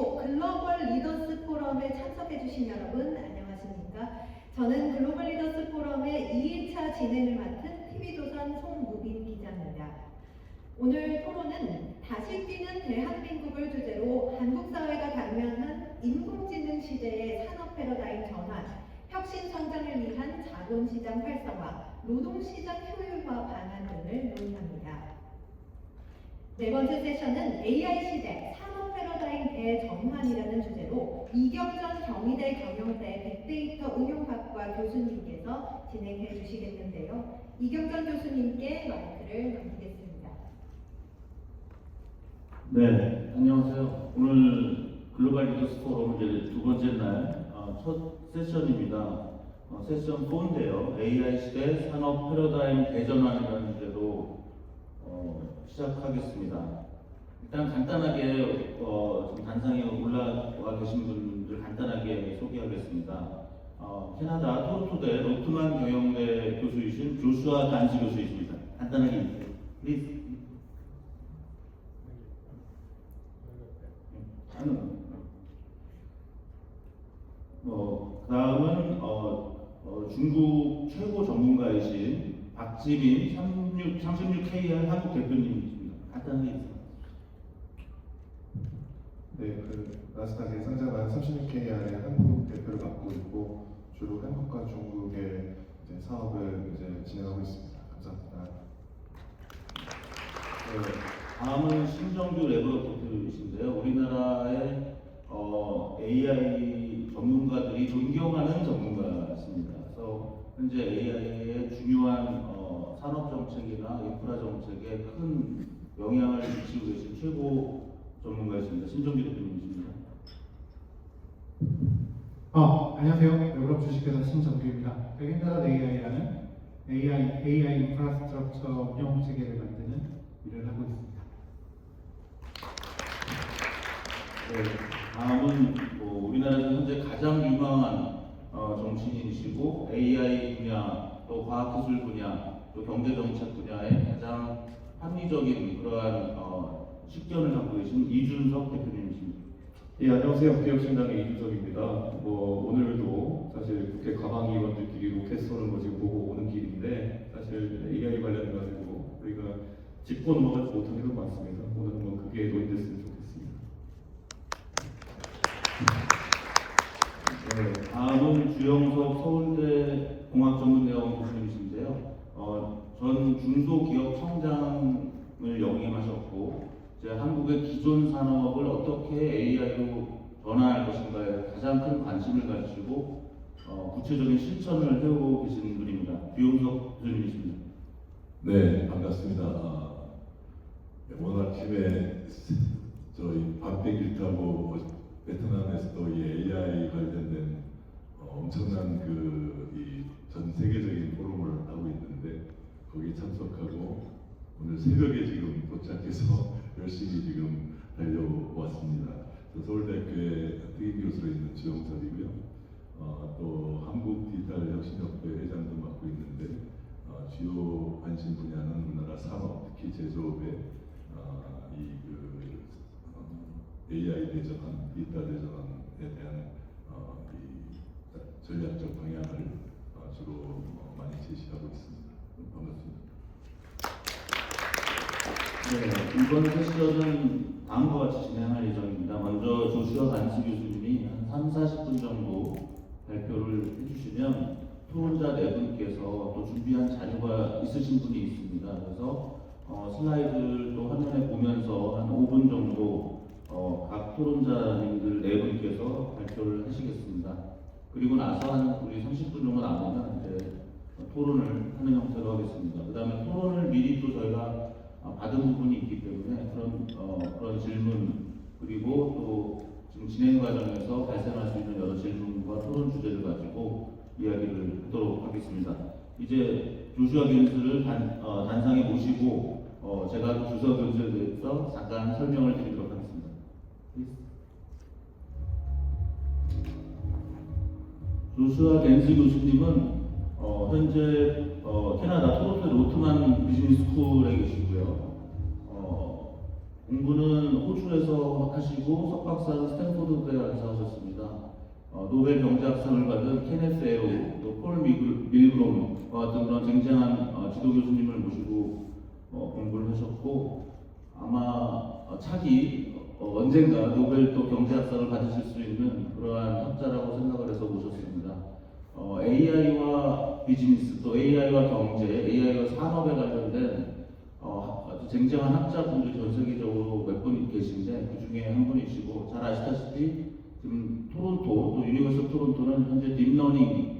번째로 글로벌 리더스 포럼에 참석해 주신 여러분 안녕하십니까? 저는 글로벌 리더스 포럼의 2일차 진행을 맡은 TV조선 송무빈 기자입니다. 오늘 토론은 다시 뛰는 대한민국을 주제로 한국 사회가 당면한 인공지능 시대의 산업 패러다임 전환, 혁신 성장을 위한 자본시장 활성화, 노동시장 효율화 방안 등을 논의합니다. 네 번째 세션은 AI 시대 산업 패러다임 대전환이라는 주제로 이경전 경희대 경영대 빅데이터 응용학과 교수님께서 진행해 주시겠는데요. 이경전 교수님께 마이크를 넘기겠습니다. 네, 안녕하세요. 오늘 글로벌 리더스 포럼 이제 두 번째 날 첫 세션입니다. 세션 4인데요. AI 시대 산업 패러다임 대전환이라는 주제로 시작하겠습니다. 일단 간단하게 지금 단상에 올라와 계신 분들 간단하게 소개하겠습니다. 캐나다 토론토대 로트만 경영대 교수이신 조슈아 간지 교수이십니다. 간단하게 플리즈. 다음은 중국 최고 전문가이신 박지민 36KR 한국 대표님이십니다. 간단하게 해주세요. 네, 나스닥에 상장한 36KR의 한국 대표를 맡고 있고 주로 한국과 중국의 사업을 진행하고 있습니다. 감사합니다. 네, 다음은 신정규 레버업 대표이신데요. 우리나라의 AI 전문가들이 존경하는 전문가십니다. 그래서 현재 AI의 중요한 산업 정책이나 인프라 정책에 큰 영향을 미치고 계신 최고 전문가이십니다. 신정규 대표님이십니다. 안녕하세요. 레버업 주식회사 신정규입니다. 백인다다 AI라는 AI 인프라스트럭처 운영 체계를 만드는 일을 하고 있습니다. 네, 다음은 우리나라에서 현재 가장 유망한 정치인이시고 AI 분야, 또 과학기술 분야, 또 경제정책 분야에 가장 합리적인 그러한 식견을 갖고 계신 이준석 대표님이십니다. 예, 안녕하세요. 국회혁신당의 이준석입니다. 오늘도 사실 국회 과방위원들끼리 로켓 쏘는 거 지금 보고 오는 길인데 사실 AI 관련해가지고 우리가 짚고 넘어가지 못한 게 너무 많습니다. 오늘 한번 그게 논의됐으면 좋겠습니다. 네, 다음은 주영석 서울대 공학전문대학원 교수님이신데요. 전 중소기업 성장을 역임하셨고 이제 한국의 기존 산업을 어떻게 AI로 전환할 것인가에 가장 큰 관심을 가지시고 구체적인 실천을 해오고 계신 분입니다. 주영석 교수님이십니다. 네, 반갑습니다. 오늘 아침에 저희 밤비행기 타고 베트남에서도 이 AI 관련된 엄청난 전 세계적인 포럼을 하고 있는데 거기 참석하고 오늘 새벽에 지금 도착해서 열심히 지금 달려왔습니다. 서울대학교에 특임 교수로 있는 주영석이고요. 또 한국 디지털 혁신협회 회장도 맡고 있는데 주요 관심 분야는 우리나라 산업, 특히 제조업의 AI 대전환, 디지털 대전환에 대한 전략적 방향을 주로 많이 제시하고 있습니다. 반갑습니다. 네, 이번 세션은 다음과 같이 진행할 예정입니다. 먼저 조슈아 간지 교수님이 한 3-40분 정도 발표를 해주시면 토론자 네 분께서 또 준비한 자료가 있으신 분이 있습니다. 그래서 슬라이드를 화면에 보면서 한 5분 정도 각 토론자님들 네 분께서 발표를 하시겠습니다. 그리고 나서 한 우리 30분 정도 남으면 이제 토론을 하는 형태로 하겠습니다. 그 다음에 토론을 미리 또 저희가 받은 부분이 있기 때문에 그런 질문 그리고 또 지금 진행 과정에서 발생할 수 있는 여러 질문과 토론 주제를 가지고 이야기를 하도록 하겠습니다. 이제 조슈아 교수를 단상에 모시고 제가 조슈아 교수에 대해서 잠깐 설명을 드리도록 하겠습니다. 조슈아 겐지 교수님은 현재 캐나다 토론토 로트만 비즈니스 스쿨에 계시고요. 공부는 호주에서 하시고 석박사는 스탠포드 대학에서 하셨습니다. 노벨 경제학상을 받은 케네스 에로, 또폴 밀그롬과 같은 그런 쟁쟁한 지도 교수님을 모시고 공부를 하셨고, 아마 차기 언젠가 노벨 또 경제학상을 받으실 수 있는 그러한 학자라고 생각을 해서 모셨습니다. AI와 비즈니스, 또 AI와 경제, AI와 산업에 관련된 아주 쟁쟁한 학자분들이 전 세계적으로 몇 분 계신데 그 중에 한 분이시고, 잘 아시다시피 지금 토론토, 또 유니버스 토론토는 현재 딥러닝의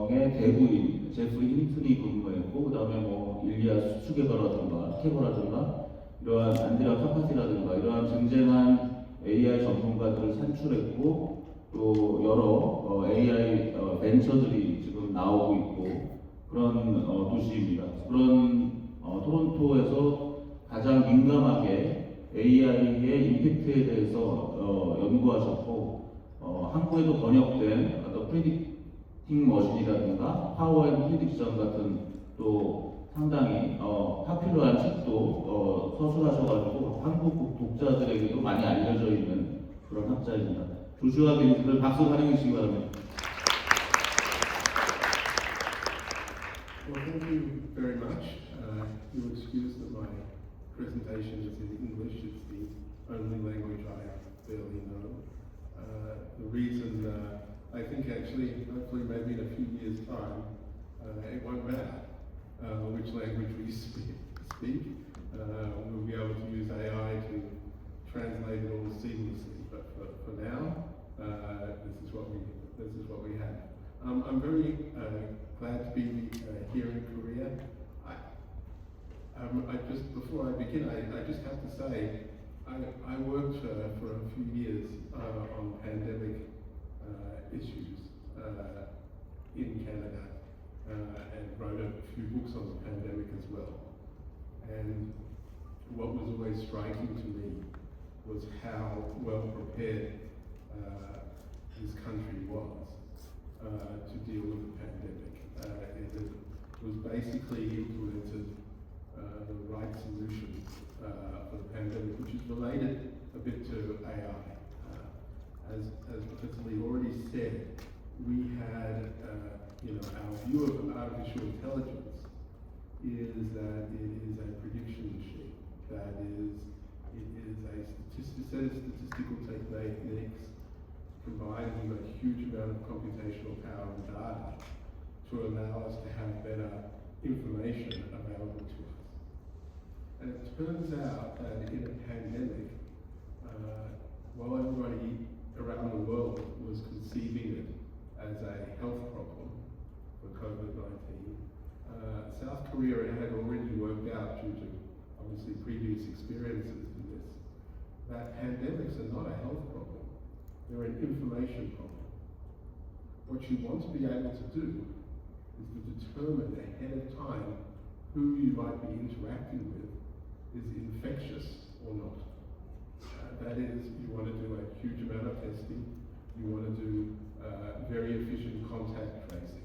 대부인 제프리 힌튼이 근무했고, 그 다음에 뭐 일리아 수계버라든가 케버라든가 이러한 안드레아 카파티라든가 이러한 쟁쟁한 AI 전문가들을 산출했고, 또 여러 AI 벤처들이 지금 나오고 있고 그런 도시입니다. 그런 토론토에서 가장 민감하게 AI의 임팩트에 대해서 연구하셨고, 한국에도 번역된 어떤 프리딕팅 머신이라든가 파워 앤 프리딕션 같은 또 상당히 파퓰러한 책도 서술하셔가지고 한국 독자들에게도 많이 알려져 있는 그런 학자입니다. 조슈아 빈스를 박수로 환영해 주시기 바랍니다. Well, thank you very much. You'll excuse that my presentation is in English. It's the only language I barely know. The reason I think actually, hopefully maybe in a few years' time, it won't matter which language we speak. We'll be able to use AI to translate it all seamlessly. But for now, this is what we have. I'm very glad to be here in Korea. I just before I begin, I just have to say I worked for a few years on pandemic issues in Canada and wrote a few books on the pandemic as well. And what was always striking to me was how well prepared this country was to deal with the pandemic. It was basically implemented the right solution for the pandemic, which is related a bit to AI. As Professor Lee already said, we had, our view of artificial intelligence is that it is a prediction machine. That is, it is a set of statistical techniques combined with a huge amount of computational power and data to allow us to have better information available to us. And it turns out that in a pandemic, while everybody around the world was conceiving it as a health problem for COVID-19, South Korea had already worked out, due to obviously previous experiences in this, that pandemics are not a health problem, they're an information problem. What you want to be able to do is to determine ahead of time who you might be interacting with is infectious or not. That is, you want to do a huge amount of testing, you want to do very efficient contact tracing.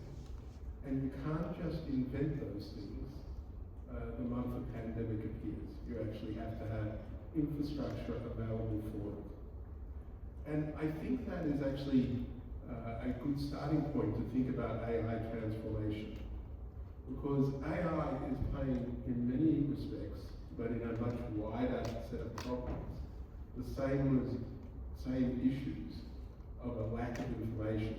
And you can't just invent those things the month a pandemic appears. You actually have to have infrastructure available for it. And I think that is actually a good starting point to think about AI transformation. Because AI is playing, in many respects, but in a much wider set of problems, the same issues of a lack of information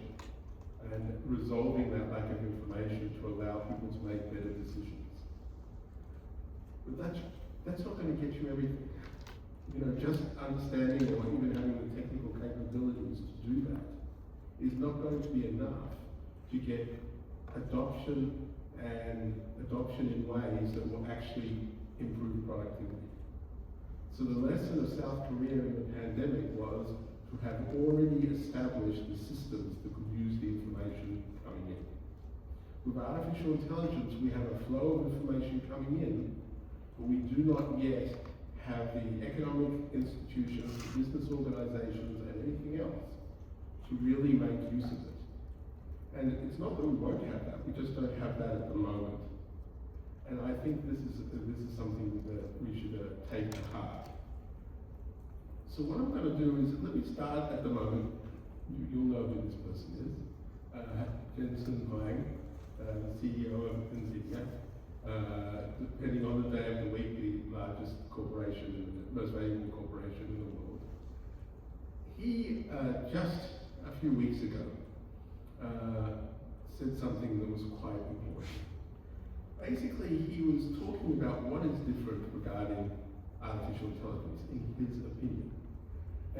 and resolving that lack of information to allow people to make better decisions. But that's not going to get you everything. Just understanding or even having the technical capabilities to do that is not going to be enough to get adoption in ways that will actually improve productivity. So the lesson of South Korea in the pandemic was to have already established the systems that could use the information coming in. With artificial intelligence, we have a flow of information coming in, but we do not yet have the economic institutions, business organizations, and anything else to really make use of it. And it's not that we won't have that, we just don't have that at the moment. And I think this is something that we should take to heart. So what I'm going to do is, let me start at the moment. You'll know who this person is. Jensen Huang, the CEO of Nvidia. Depending on the day of the week, the largest corporation, the most valuable corporation in the world. He, just a few weeks ago, said something that was quite important. Basically, he was talking about what is different regarding artificial intelligence, in his opinion.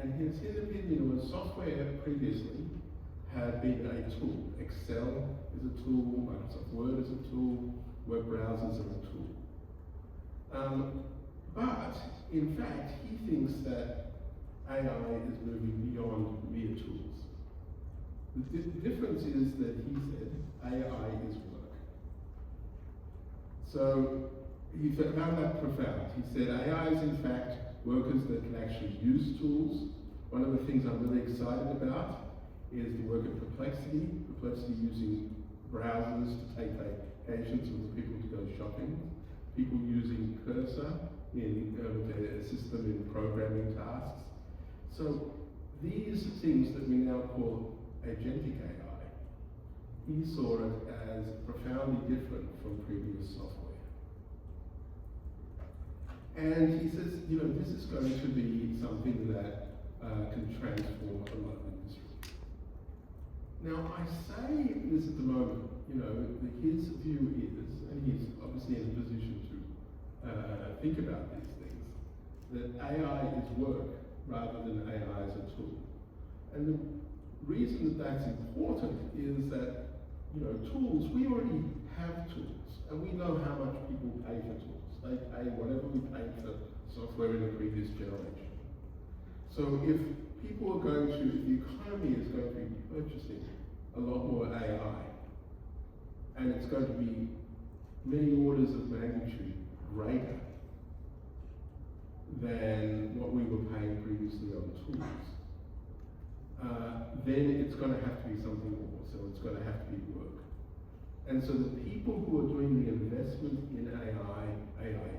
And his opinion was software previously had been a tool. Excel is a tool, Microsoft Word is a tool, web browsers are a tool. But, in fact, he thinks that AI is moving beyond mere tools. The difference is that he said AI is work. So he found that profound. He said AI is in fact workers that can actually use tools. One of the things I'm really excited about is the work of Perplexity using browsers to take vacations with people to go shopping, people using Cursor in their system in programming tasks. So these things that we now call agentic AI, he saw it as profoundly different from previous software. And he says, this is going to be something that can transform a lot of industries. Now, I say this at the moment, his view is, and he's obviously in a position to think about these things, that AI is work rather than AI as a tool. And the reason that that's important is that, tools, we already have tools, and we know how much people pay for tools. They pay whatever we paid for software in the previous generation. So if the economy is going to be purchasing a lot more AI, and it's going to be many orders of magnitude greater than what we were paying previously on tools, then it's going to have to be something more. So it's going to have to be work. And so the people who are doing the investment in AI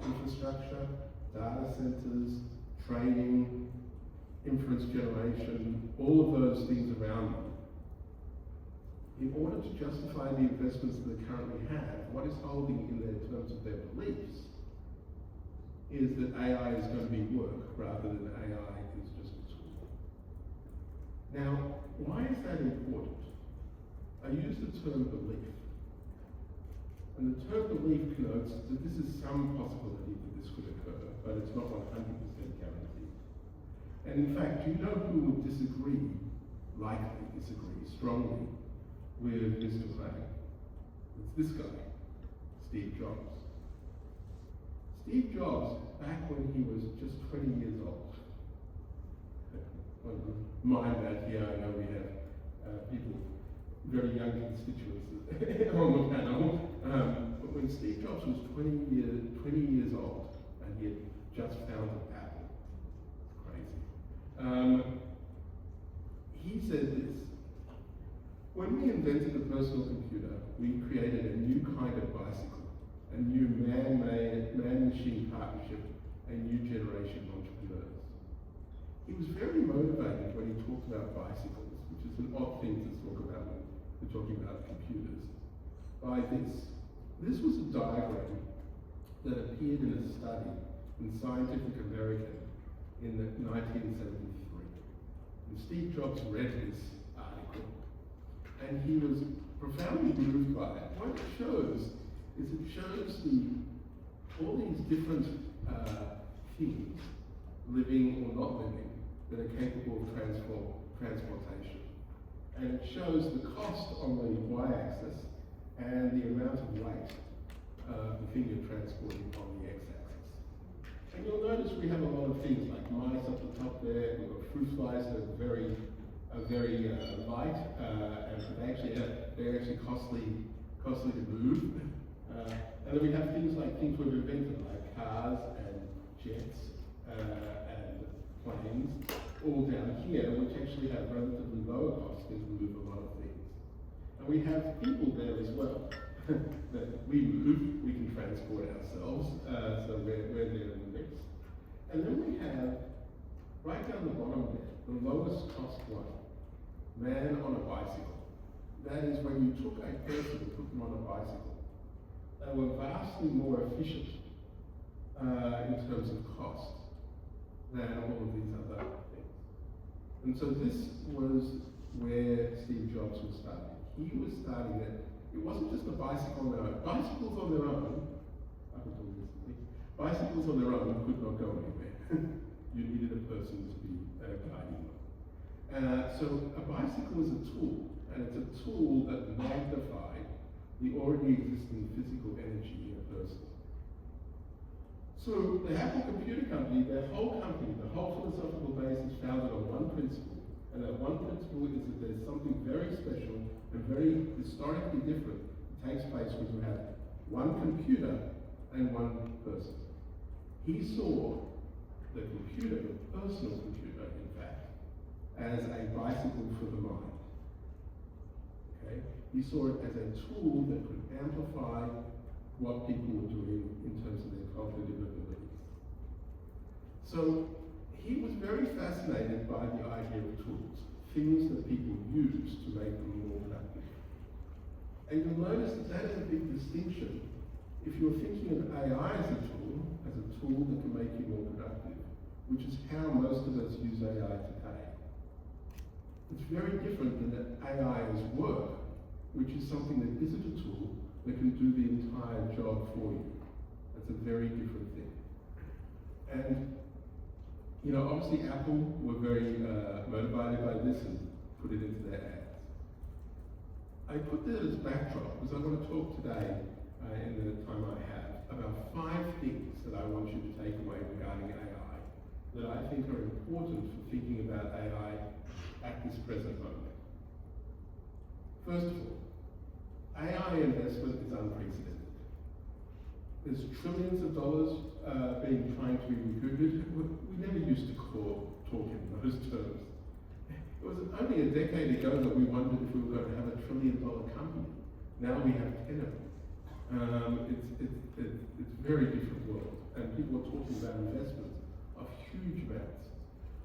infrastructure, data centers, training, inference generation, all of those things around them, in order to justify the investments that they currently have, what is holding in their terms of their beliefs is that AI is going to be work rather than AI is just a tool. Now, why is that important? I use the term belief. And the term belief connotes that this is some possibility that this could occur, but it's not 100% guaranteed. And in fact, do you know who would likely disagree strongly with Mr. Huang? It's this guy, Steve Jobs. Steve Jobs, back when he was just 20 years old, mind that here, I know we have people, very young constituents on the panel, but when Steve Jobs was 20 years old, and he had just founded Apple, crazy, he said this: when we invented the personal computer, we created a new kind of bicycle, a new man-machine partnership, a new generation of entrepreneurs. He was very motivated when he talked about bicycles, which is an odd thing to talk about when we're talking about computers, by this. This was a diagram that appeared in a study in Scientific American in 1973. And Steve Jobs read this article, and he was profoundly moved by it. What it shows is all these different things, living or not living, that are capable of transportation. And it shows the cost on the y-axis and the amount of weight the thing you're transporting on the x-axis. And you'll notice we have a lot of things like mice up the top there. We've got fruit flies that are very light, and they're actually costly to move. And then we have things we've invented, like cars and jets and planes, all down here, which actually have relatively lower costs and can move a lot of things. And we have people there as well that we move, we can transport ourselves, so we're there in the mix. And then we have right down the bottom there, the lowest cost one, man on a bicycle. That is when you took a person and put them on a bicycle. They were vastly more efficient in terms of cost than all of these other things. And so this was where Steve Jobs was starting. He was starting it. It wasn't just a bicycle on their own. Bicycles on their own, up until recently, bicycles on their own could not go anywhere. You needed a person to be guiding them. So a bicycle is a tool, and it's a tool that magnified the already existing physical energy in a person. So the Apple Computer Company, their whole company, the whole philosophical base is founded on one principle, and that one principle is that there's something very special and very historically different that takes place when you have one computer and one person. He saw the computer, the personal computer, in fact, as a bicycle for the mind. Okay? He saw it as a tool that could amplify what people were doing in terms of their cognitive abilities. So he was very fascinated by the idea of tools, things that people use to make them more productive. And you'll notice that that is a big distinction if you're thinking of AI as a tool that can make you more productive, which is how most of us use AI today. It's very different than that AI as work, which is something that isn't a tool that can do the entire job for you. That's a very different thing. And, you know, obviously Apple were very motivated by this and put it into their ads. I put that as backdrop because I want to talk today, in the time I have, about 5 things that I want you to take away regarding AI that I think are important for thinking about AI at this present moment. First of all, AI investment is unprecedented. There's trillions of dollars being trying to be recruited. We never used to talk in those terms. It was only a decade ago that we wondered if we were going to have a $1 trillion company. Now we have 10 of them. It's a very different world, and people are talking about investments of huge amounts.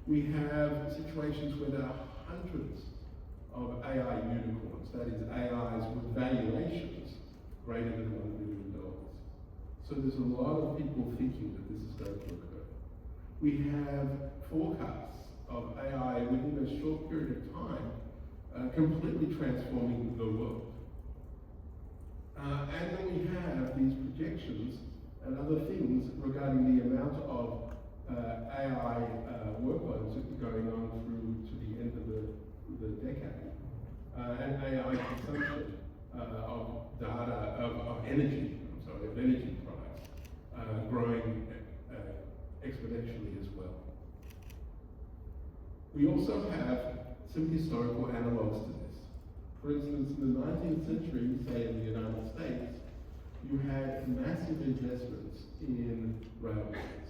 We have situations where there are hundreds of AI unicorns, that is AIs with valuations greater than $1 billion. So there's a lot of people thinking that this is going to occur. We have forecasts of AI within a short period of time completely transforming the world. And then we have these projections and other things regarding the amount of AI workloads that are going on through to the end of the decade. And AI consumption of data, of energy products, growing exponentially as well. We also have some historical analogues to this. For instance, in the 19th century, say in the United States, you had massive investments in railways.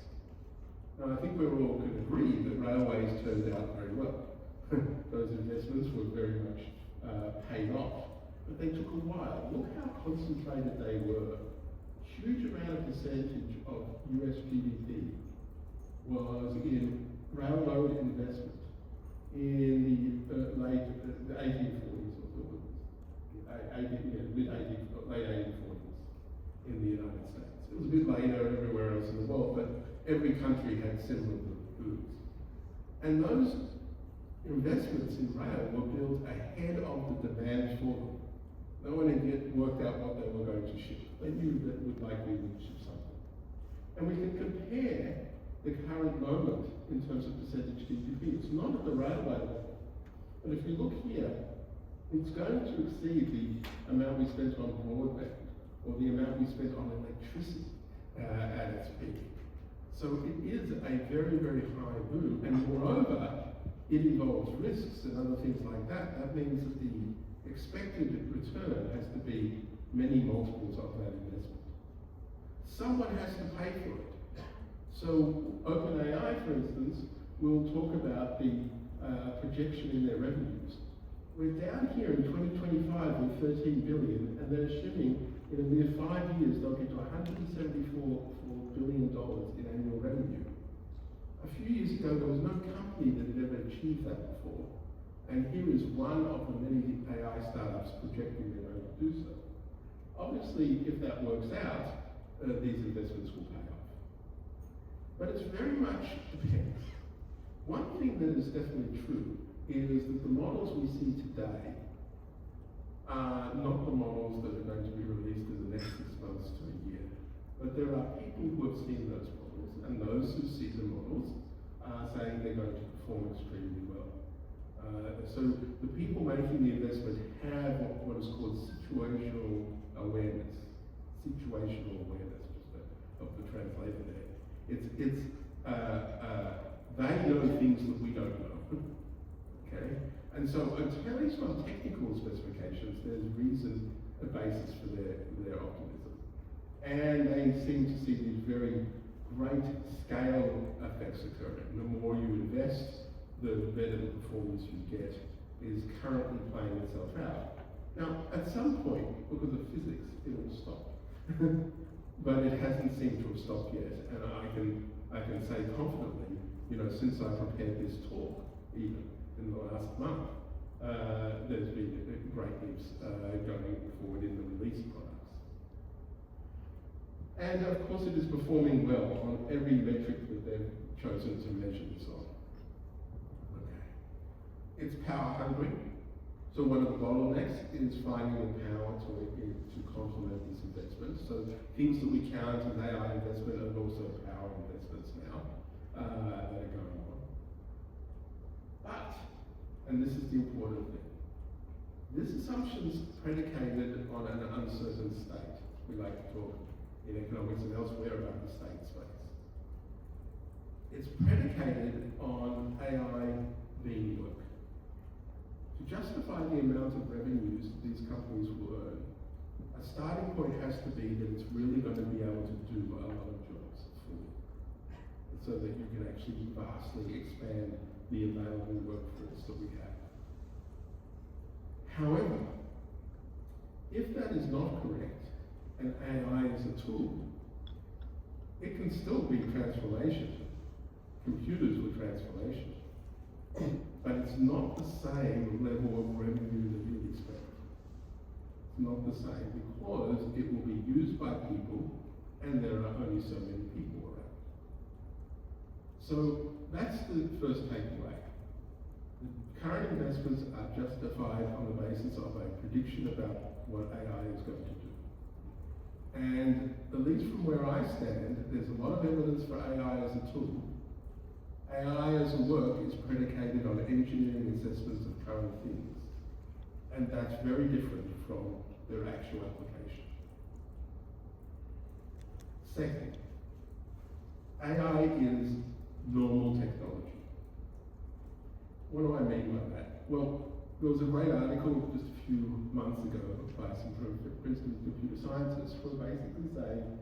Now, I think we all can agree that railways turned out very well. Those investments were very much paid off, but they took a while. Look how concentrated they were. Huge amount of percentage of US GDP was in railroad investment in the late 1840s or late 1840s in the United States. It was a bit later everywhere else in the world, but every country had similar booms. And those investments in rail were built ahead of the demand for them. No one had yet worked out what they were going to ship. They knew that would likely ship something. And we can compare the current moment in terms of percentage GDP. It's not at the railway level. But if you look here, it's going to exceed the amount we spent on broadband or the amount we spent on electricity at its peak. So it is a very, very high boom. And moreover, it involves risks and other things like that. That means that the expected return has to be many multiples of that investment. Someone has to pay for it. So OpenAI, for instance, will talk about the projection in their revenues. We're down here in 2025 with 13 billion, and they're assuming in a mere 5 years they'll get to $174 billion in annual revenue. A few years ago, there was no company that had ever achieved that before. And here is one of the many AI startups projecting they're going to do so. Obviously, if that works out, these investments will pay off. But it's very much depends. One thing that is definitely true is that the models we see today are not the models that are going to be released in the next 6 months to a year. But there are people who have seen those models, and those who see the models are saying they're going to perform extremely well. So the people making the investment have what is called situational awareness. Situational awareness, just to help the translator there. They know things that we don't know. Okay? And so until it's on technical specifications, there's reason, a basis for their optimism. And they seem to see these very great scale effects occurring. The more you invest, the better the performance you get is currently playing itself out. Now, at some point, because of physics, it will stop. But it hasn't seemed to have stopped yet. And I can say confidently, since I prepared this talk, even in the last month, there's been great leaps going forward in the release products. And of course it is performing well on every metric that they've chosen to measure this on. Okay. It's power hungry. So one of the bottlenecks is finding the power to complement this investment. So things that we count as AI investment are also power investments now that are going on. But, and this is the important thing, this assumption is predicated on an uncertain state. We like to talk in economics and elsewhere about the state space. It's predicated on AI being work. To justify the amount of revenues that these companies will earn, a starting point has to be that it's really going to be able to do a lot of jobs fully, so that you can actually vastly expand the available workforce that we have. However, if that is not correct, and AI is a tool, it can still be transformation. Computers were transformation. But it's not the same level of revenue that you'd expect. It's not the same because it will be used by people and there are only so many people around. So that's the first takeaway. The current investments are justified on the basis of a prediction about what AI is going to do. And at least from where I stand, there's a lot of evidence for AI as a tool. AI as a work is predicated on engineering assessments of current things. And that's very different from their actual application. Second, AI is normal technology. What do I mean by that? Well, there was a great article just a few months ago by some Princeton computer scientists who were basically saying,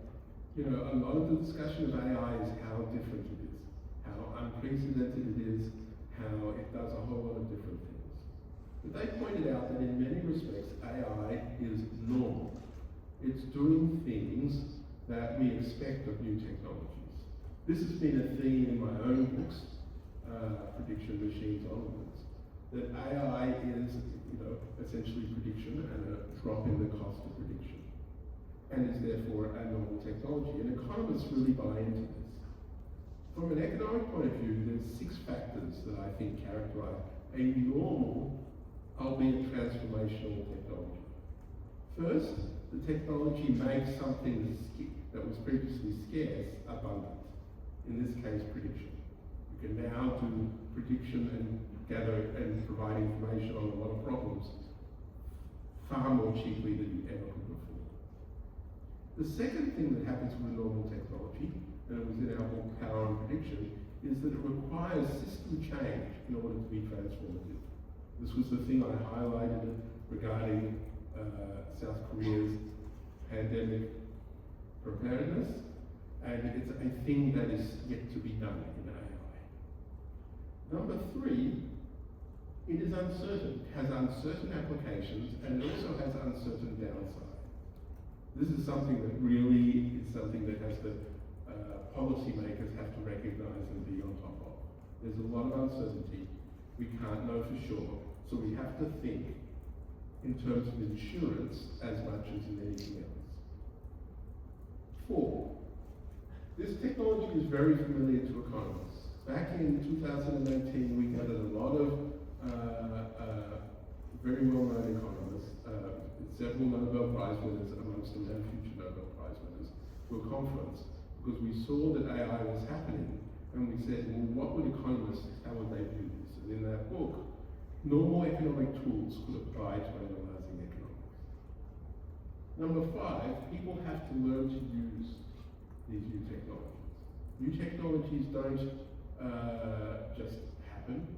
a lot of the discussion of AI is how different it is, how unprecedented it is, how it does a whole lot of different things. But they pointed out that in many respects, AI is normal. It's doing things that we expect of new technologies. This has been a theme in my own books, Prediction Machines onwards, that AI is, essentially prediction and a drop in the cost of prediction, and is therefore a normal technology. And economists really buy into this. From an economic point of view, there's 6 factors that I think characterize a normal, albeit transformational technology. First, the technology makes something that was previously scarce abundant. In this case, prediction. You can now do prediction and gather and provide information on a lot of problems far more cheaply than you ever could before. The second thing that happens with normal technology, and it was in our book Power and Prediction, is that it requires system change in order to be transformative. This was the thing I highlighted regarding South Korea's pandemic preparedness, and it's a thing that is yet to be done in AI. Number 3, it is uncertain. It has uncertain applications, and it also has uncertain downside. This is something that really is something that has to policymakers have to recognize and be on top of. There's a lot of uncertainty. We can't know for sure. So we have to think in terms of insurance as much as in anything else. 4. This technology is very familiar to economists. Back in 2018, we had a lot of very well-known economists, several Nobel Prize winners amongst them and future Nobel Prize winners, to a conference because we saw that AI was happening and we said, well, what would economists, how would they view this? And in that book, normal economic tools could apply to analyzing economics. Number 5, people have to learn to use these new technologies. New technologies don't just happen.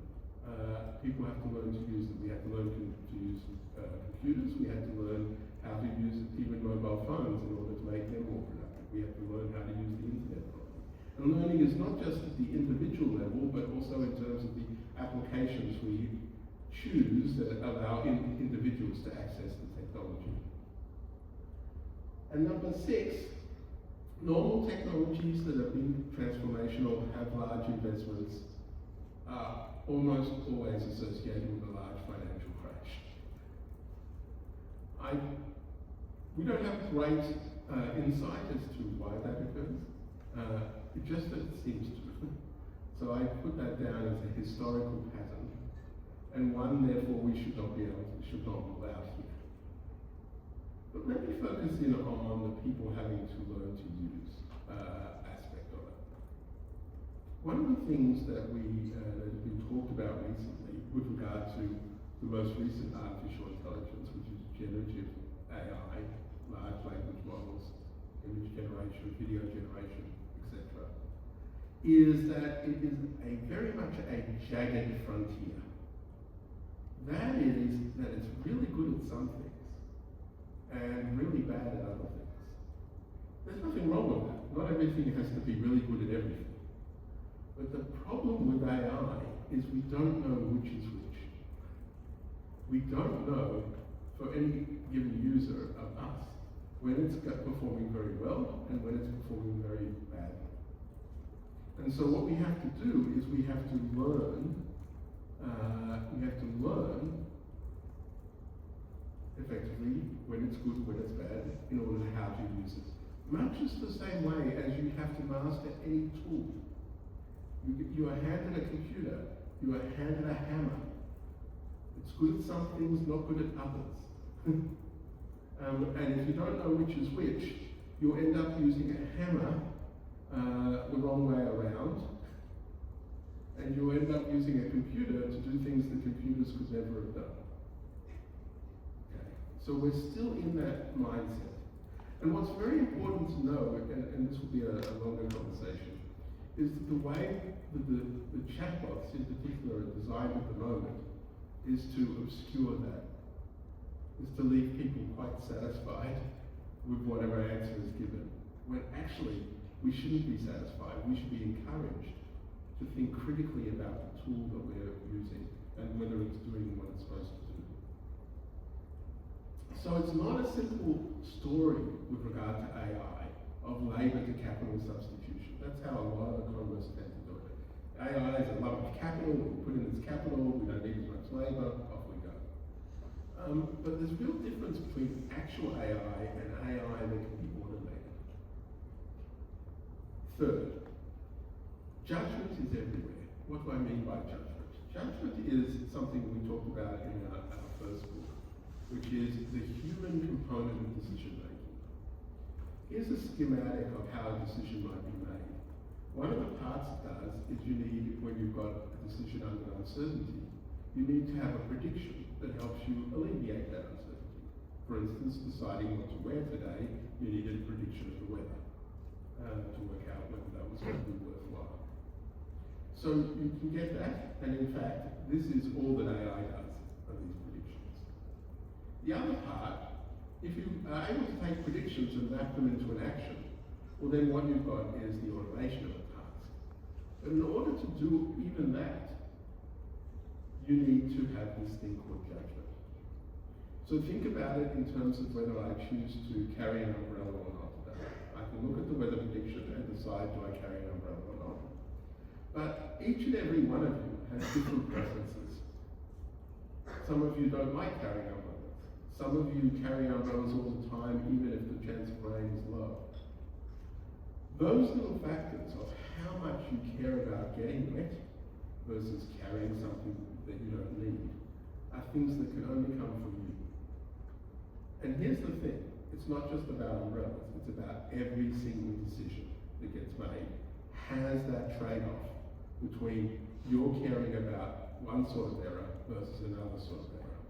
People have to learn to use them. We have to learn to use computers. We have to learn how to use even mobile phones in order to make them more productive. We have to learn how to use the internet properly. And learning is not just at the individual level, but also in terms of the applications we choose that allow individuals to access the technology. And number 6, normal technologies that have been transformational, have large investments, are almost always associated with a large financial crash. We don't have great insight as to why that occurs. It just seems to. So I put that down as a historical pattern, and one therefore we should not rule out here. But let me focus in on the people having to learn to use aspect of it. One of the things that we talked about recently with regard to the most recent artificial intelligence, which is generative AI, large language models, image generation, video generation, etc., is that it is very much a jagged frontier. That is that it's really good at some things and really bad at other things. There's nothing wrong with that. Not everything has to be really good at everything. But the problem with AI is we don't know which is which. We don't know for any given user of us when it's performing very well and when it's performing very badly. And so what we have to do is we have to learn effectively when it's good, when it's bad, in order to how to use it. Much is the same way as you have to master any tool. You are handed a computer, you are handed a hammer. It's good at some things, not good at others. And if you don't know which is which, you'll end up using a hammer the wrong way around, and you'll end up using a computer to do things that computers could never have done. Okay. So we're still in that mindset. And what's very important to know, and this will be a longer conversation, is that the way that the chatbots in particular are designed at the moment is to obscure that, is to leave people quite satisfied with whatever answer is given, when actually we shouldn't be satisfied. We should be encouraged to think critically about the tool that we're using and whether it's doing what it's supposed to do. So it's not a simple story with regard to AI of labor to capital substitution. That's how a lot of economists tend to do it. AI is a lump of capital, we put in this capital, we don't need as much labor, off we go. But there's a real difference between actual AI and AI that can be automated. Third, judgment is everywhere. What do I mean by judgment? Judgment is something we talked about in our first book, which is the human component of decision making. Here's a schematic of how a decision might be made. One of the parts it does is you need, when you've got a decision under uncertainty, you need to have a prediction that helps you alleviate that uncertainty. For instance, deciding what to wear today, you needed a prediction of the weather to work out whether that was going to be worthwhile. So you can get that, and in fact, this is all that AI does, are these predictions. The other part, if you are able to take predictions and map them into an action, well then what you've got is the automation of a task. But in order to do even that, you need to have this thing called judgment. So think about it in terms of whether I choose to carry an umbrella or not today. I can look at the weather prediction and decide, do I carry an umbrella or not? But each and every one of you has different preferences. Some of you don't like carrying umbrellas. Some of you carry umbrellas all the time, even if the chance of rain is low. Those little factors of how much you care about getting wet versus carrying something that you don't need are things that can only come from you. And here's the thing, it's not just about umbrellas, it's about every single decision that gets made has that trade-off between you're caring about one sort of error versus another sort of error.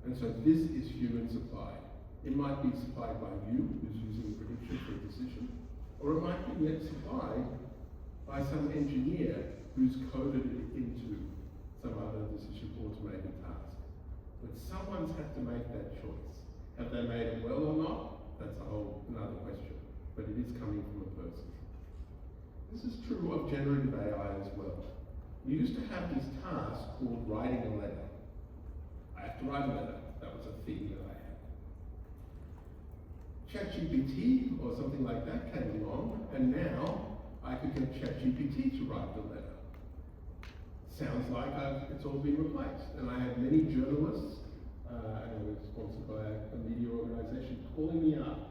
And so this is human supply. It might be supplied by you, who's using a prediction for a decision, or it might be yet supplied by some engineer who's coded it into some other decision automated task. But someone's had to make that choice. Have they made it well or not? That's a whole another question. But it is coming from a person. This is true of generative AI as well. We used to have this task called writing a letter. I have to write a letter. That was a thing that I had. ChatGPT or something like that came along, and now I could get ChatGPT to write the letter. Sounds like it's all been replaced. And I had many journalists, and I was sponsored by a media organization, calling me up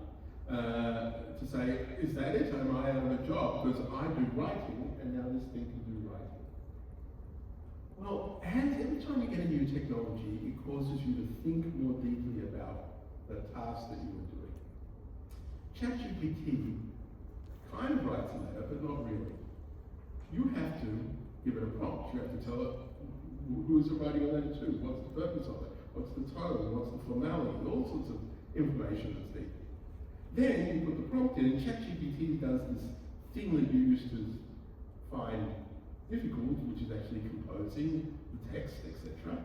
to say, is that it? Am I out of a job? Because I do writing, and now this thing can do writing. Well, every time you get a new technology, it causes you to think more deeply about the task that you were doing. ChatGPT kind of writes a letter, but not really. You have to give it a prompt. You have to tell it who is it writing a letter to, what's the purpose of it, what's the tone, what's the formality, all sorts of information that's needed. Then you put the prompt in, and ChatGPT does this thing that you used to find difficult, which is actually composing the text, etc.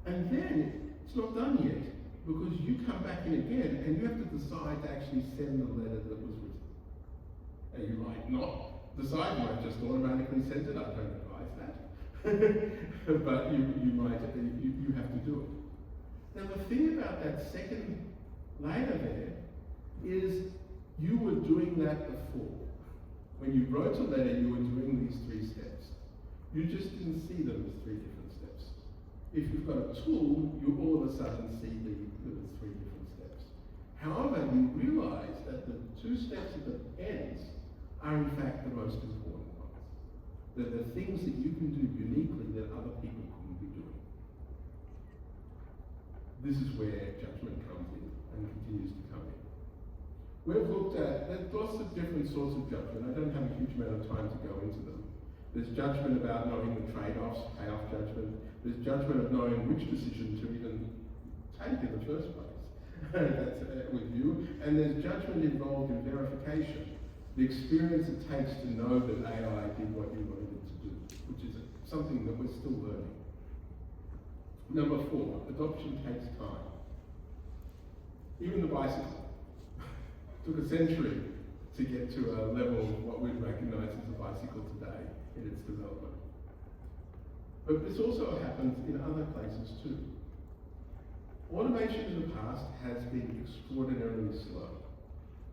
And then it's not done yet, because you come back in again and you have to decide to actually send the letter that was written. And you might not decide, you might just automatically send it. I don't advise that. But you might, you have to do it. Now the thing about that second layer there is you were doing that before. When you wrote a letter, you were doing these 3 steps. You just didn't see them as 3 different steps. If you've got a tool, you all of a sudden see them as 3 different steps. However, you realize that the 2 steps at the ends are in fact the most important ones. They're the things that you can do uniquely that other people couldn't be doing. This is where judgment comes in and continues to come in. We've looked at, there's lots of different sorts of judgment. I don't have a huge amount of time to go into them. There's judgment about knowing the trade-offs, payoff judgment. There's judgment of knowing which decision to even take in the first place. That's with you. And there's judgment involved in verification. The experience it takes to know that AI did what you wanted it to do, which is something that we're still learning. Number 4, adoption takes time. Even the bicycle took a century to get to a level of what we'd recognize as a bicycle today in its development. But this also happens in other places too. Automation in the past has been extraordinarily slow.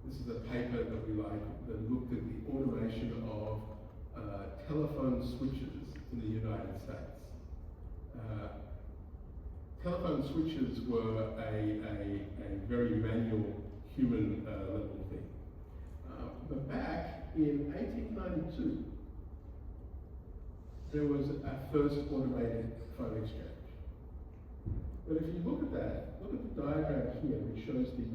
This is a paper that we like that looked at the automation of telephone switches in the United States. Telephone switches were a very manual human level thing. But back in 1892, there was a first automated phone exchange. But if you look at that, look at the diagram here, which shows the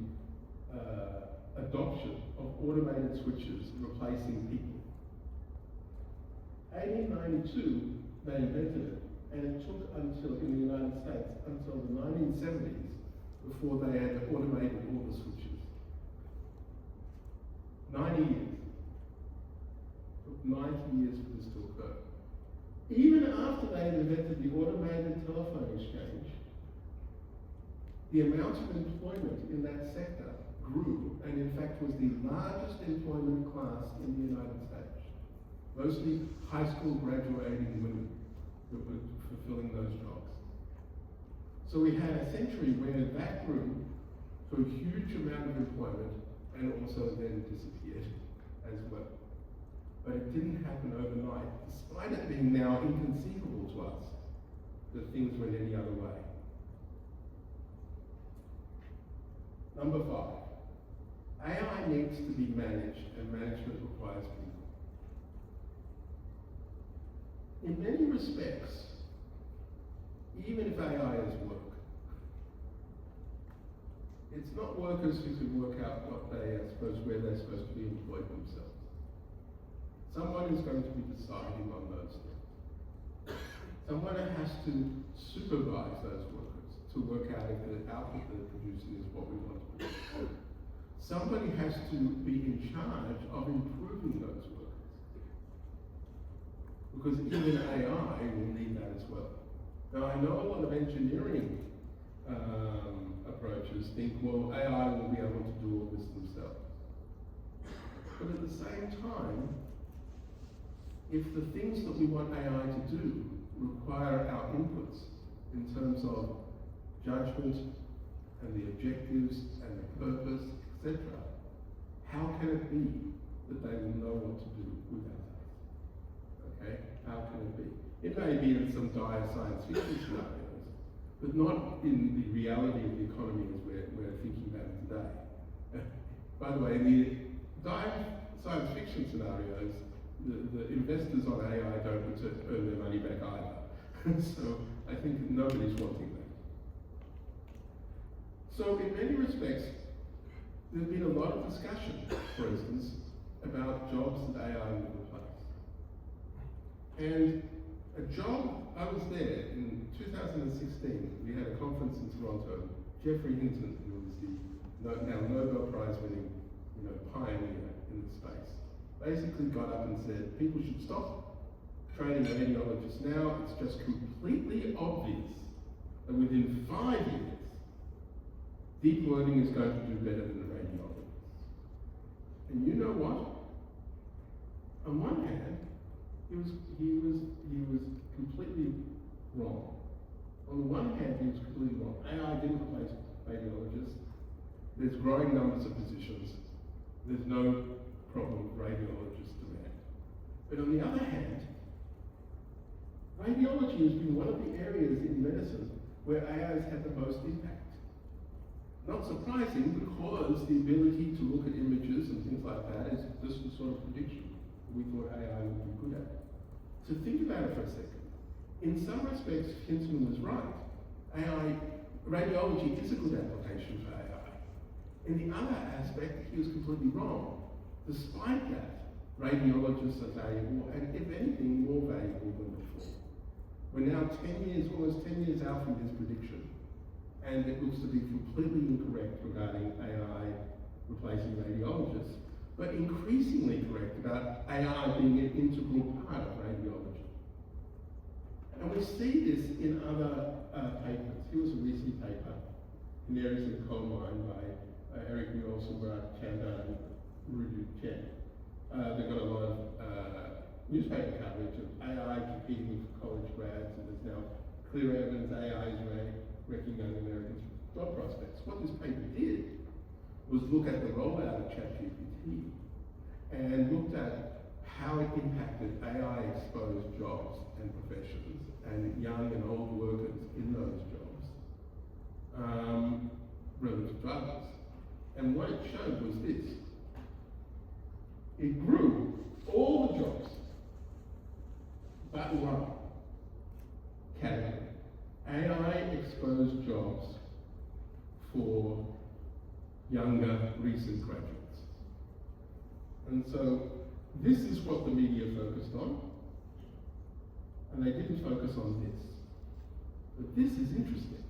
adoption of automated switches replacing people. 1892, they invented it, and it took until, in the United States, until the 1970s before they had automated all the switches. 90 years. It took 90 years for this to occur. Even after they had invented the automated telephone exchange, the amount of employment in that sector grew, and in fact was the largest employment class in the United States. Mostly high school graduating women that were fulfilling those jobs. So we had a century where that grew to a huge amount of employment, and also then disappeared as well. But it didn't happen overnight, despite it being now inconceivable to us that things went any other way. Number 5, AI needs to be managed, and management requires people. In many respects, even if AI is work, it's not workers who can work out where they're supposed to be employed themselves. Someone is going to be deciding on those things. Someone has to supervise those workers to work out if the output they're producing is what we want to produce. Somebody has to be in charge of improving those workers. Because even AI will need that as well. Now, I know a lot of engineering approaches think, well, AI will be able to do all this themselves. But at the same time, if the things that we want AI to do require our inputs in terms of judgment and the objectives and the purpose, etc., how can it be that they will know what to do without us? Okay? How can it be? It may be in some dire science fiction scenarios, but not in the reality of the economy as we're thinking about it today. By the way, in the dire science fiction scenarios, the investors on AI don't earn their money back either. So I think nobody's wanting that. So in many respects, there's been a lot of discussion, for instance, about jobs that AI will replace. And a job, I was there in 2016, we had a conference in Toronto. Jeffrey Hinton, who was the now Nobel Prize winning pioneer in the space, basically got up and said, people should stop training radiologists now. It's just completely obvious that within 5 years, deep learning is going to do better than the radiologists. And you know what? On one hand, he was completely wrong. On the one hand, he was completely wrong. AI didn't replace radiologists. There's growing numbers of positions. There's no problem with radiologist demand. But on the other hand, radiology has been one of the areas in medicine where AI has had the most impact. Not surprising, because the ability to look at images and things like that is just the sort of prediction we thought AI would be good at. So think about it for a second. In some respects, Hinton was right. Radiology is a good application for AI. In the other aspect, he was completely wrong. Despite that, radiologists are valuable, and if anything, more valuable than before. We're now almost 10 years out from his prediction, and it looks to be completely incorrect regarding AI replacing radiologists, but increasingly correct about AI being an integral part of radiology. And we see this in other papers. Here was a recent paper, Canaries in Coal Mine, by Eric Muir, Subrat Chanda, and Rudu Chen. They've got a lot of newspaper coverage of AI competing with college grads, and there's now clear evidence AI is wrecking young Americans' job prospects. What this paper did was look at the rollout of ChatGPT and looked at how it impacted AI-exposed jobs and professions and young and old workers in those jobs relative to others. And what it showed was this. It grew all the jobs but one category. AI-exposed jobs for younger, recent graduates. And so this is what the media focused on, and they didn't focus on this. But this is interesting.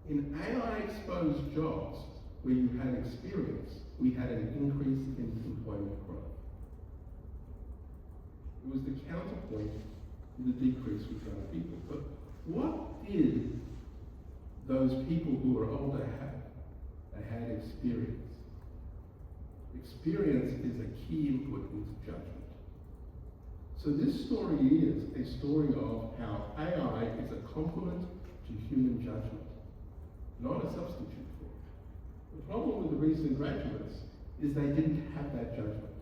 In AI-exposed jobs where you had experience, we had an increase in employment growth. It was the counterpoint to the decrease with young people. But what did those people who were older have? They had experience. Experience is a key input into judgment. So this story is a story of how AI is a complement to human judgment, not a substitute for it. The problem with the recent graduates is they didn't have that judgment.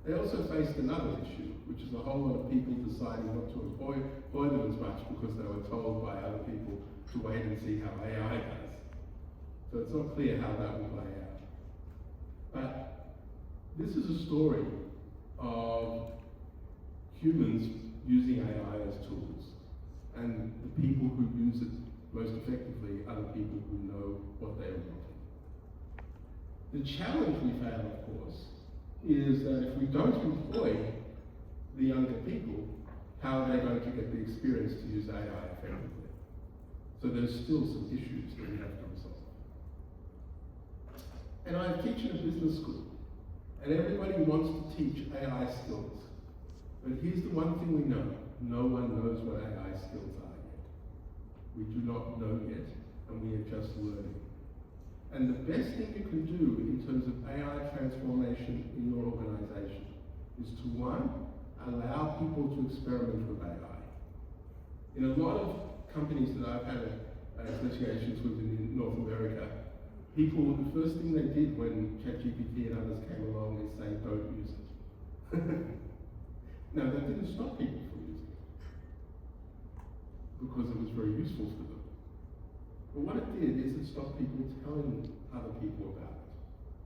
They also faced another issue, which is a whole lot of people deciding not to employ them as much because they were told by other people to wait and see how AI does. So it's not clear how that will play out. But this is a story of humans using AI as tools, and the people who use it most effectively are the people who know what they are wanting. The challenge we've had, of course, is that if we don't employ the younger people, how are they going to get the experience to use AI effectively? So there's still some issues that we have to resolve. And I teach in a business school, and everybody wants to teach AI skills. But here's the one thing we know: no one knows what AI skills are yet. We do not know yet, and we are just learning. And the best thing you can do in terms of AI transformation in your organization is to, one, allow people to experiment with AI. In a lot of companies that I've had associations with in North America, people, the first thing they did when ChatGPT and others came along is say, don't use it. Now, that didn't stop people from using it, because it was very useful to them. But what it did is it stopped people telling other people about it,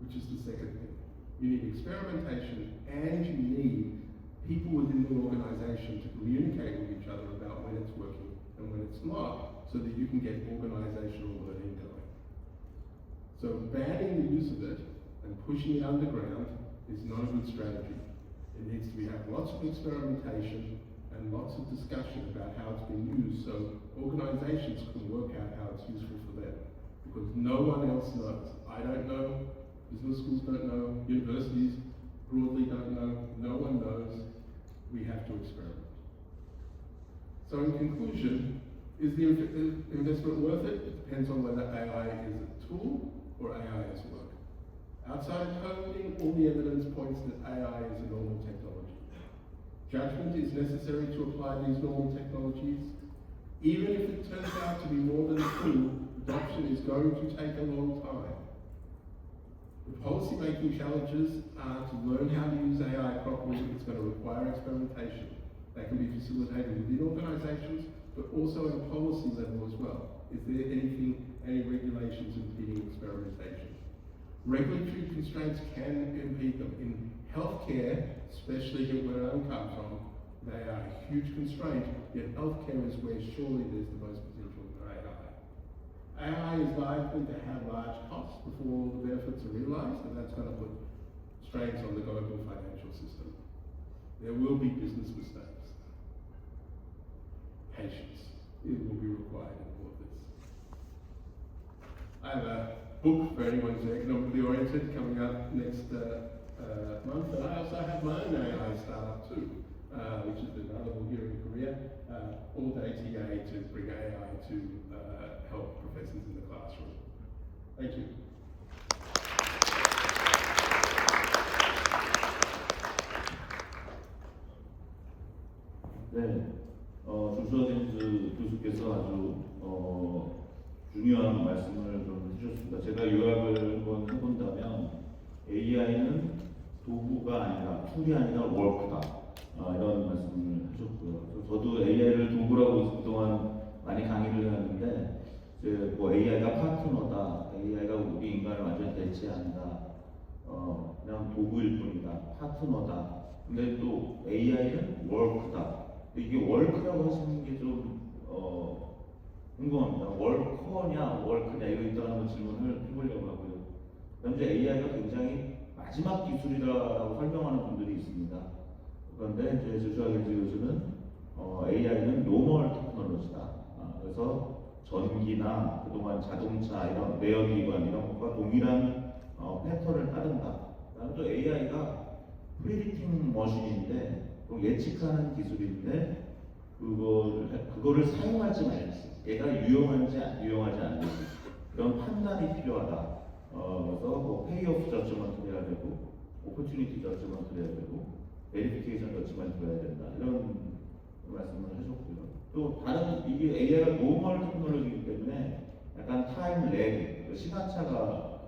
which is the second thing. You need experimentation, and you need people within the organization to communicate with each other about when it's working and when it's not, so that you can get organizational learning going. So banning the use of it and pushing it underground is not a good strategy. It needs to have lots of experimentation and lots of discussion about how it's being used, so organizations can work out how it's useful for them. Because no one else knows. I don't know, business schools don't know, universities broadly don't know, no one knows. We have to experiment. So in conclusion, is the investment worth it? It depends on whether AI is a tool or AI is work. Outside of coding, all the evidence points that AI is a normal technology. Judgment is necessary to apply these normal technologies. Even if it turns out to be more than a tool, adoption is going to take a long time. The policy-making challenges are to learn how to use AI properly. It's going to require experimentation. That can be facilitated within organizations, but also at a policy level as well. Is there any regulations impeding experimentation? Regulatory constraints can impede them. In healthcare, especially where I come from, they are a huge constraint, yet healthcare is where surely there's the most potential for AI. AI is likely to have large costs before all the benefits are realized, and that's going to put strains on the global financial system. There will be business mistakes. Patience, it will be required in all of this. I have a book for anyone who's economically oriented coming up next month, and I also have my own AI startup too, which is available here in Korea, All Day TA, to bring AI to help professors in the classroom. Thank you. 네, 조슈아 젠즈 교수께서 아주 중요한 말씀을 좀 해주셨습니다. 제가 요약을 한번 해본다면 AI는 도구가 아니라 툴이 아니라 워크다, 이런 말씀을 하셨고요. 저도 AI를 도구라고 그동안 많이 강의를 했는데 이제 뭐 AI가 파트너다, AI가 우리 인간을 완전히 대체한다, 그냥 도구일 뿐이다, 파트너다. 근데 또 AI는 워크다. 이게 월크라고 하시는 게 좀 궁금합니다. 월커냐 월크냐 이거 일단 한번 질문을 해보려고 하고요. 현재 AI가 굉장히 마지막 기술이라고 설명하는 분들이 있습니다. 그런데 이제 조슈아 젠즈 교수는 AI는 노멀 테크놀로지다. 그래서 전기나 그동안 자동차 이런 내연기관 이런 것과 동일한 패턴을 따른다. 그다음에 또 AI가 프리딕팅 머신인데 예측하는 기술인데 그거를 사용할지 말지, 얘가 유용한지 유용하지 않는지 그런 판단이 필요하다. 그래서 뭐 페이오프 저지먼트를 해야 되고, 오퍼튜니티 저지먼트를 해야 되고, 베리피케이션 저지먼트를 해야 된다. 이런 말씀을 하셨고요. 또 다른 이게 AI가 노멀 테크놀로지이기 때문에 약간 타임 렉, 시간차가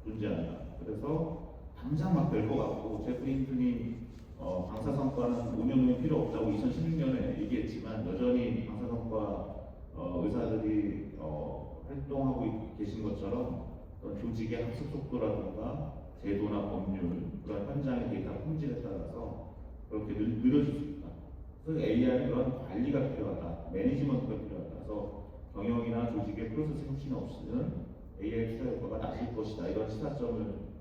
존재한다. 그래서 당장 막 될 것 같고 제프 힌튼이 방사선과는 5년 후에 필요 없다고 2016년에 얘기했지만 여전히 방사선과 의사들이 활동하고 계신 것처럼 어떤 조직의 학습 속도라든가 제도나 법률, 그런 현장의 데이터 품질에 따라서 그렇게 느려질 수 있다. 그래서 AI는 그런 관리가 필요하다, 매니지먼트가 필요하다. 그래서 경영이나 조직의 프로세스 혁신 없이는 AI 투자 효과가 낮을 것이다. 이런 시사점을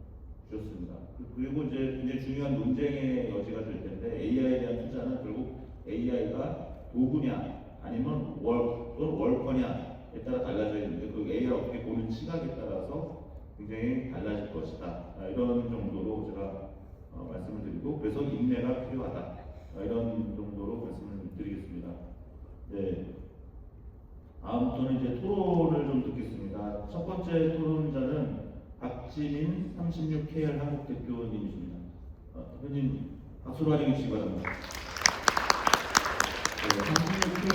주셨습니다. 그리고 이제 굉장히 중요한 논쟁의 여지가 될 텐데 AI에 대한 투자는 결국 AI가 도구냐 아니면 또는 월커냐에 따라 달라져 있는데 그 AI를 어떻게 보는 시각에 따라서 굉장히 달라질 것이다. 이런 정도로 제가 말씀을 드리고 그래서 인내가 필요하다. 이런 정도로 말씀을 드리겠습니다. 네. 다음부터는 이제 토론을 좀 듣겠습니다. 첫 번째 토론자는 박지민 36KR 한국 대표님이십니다. 대표님 박수로 환영해 주시기 바랍니다. 네,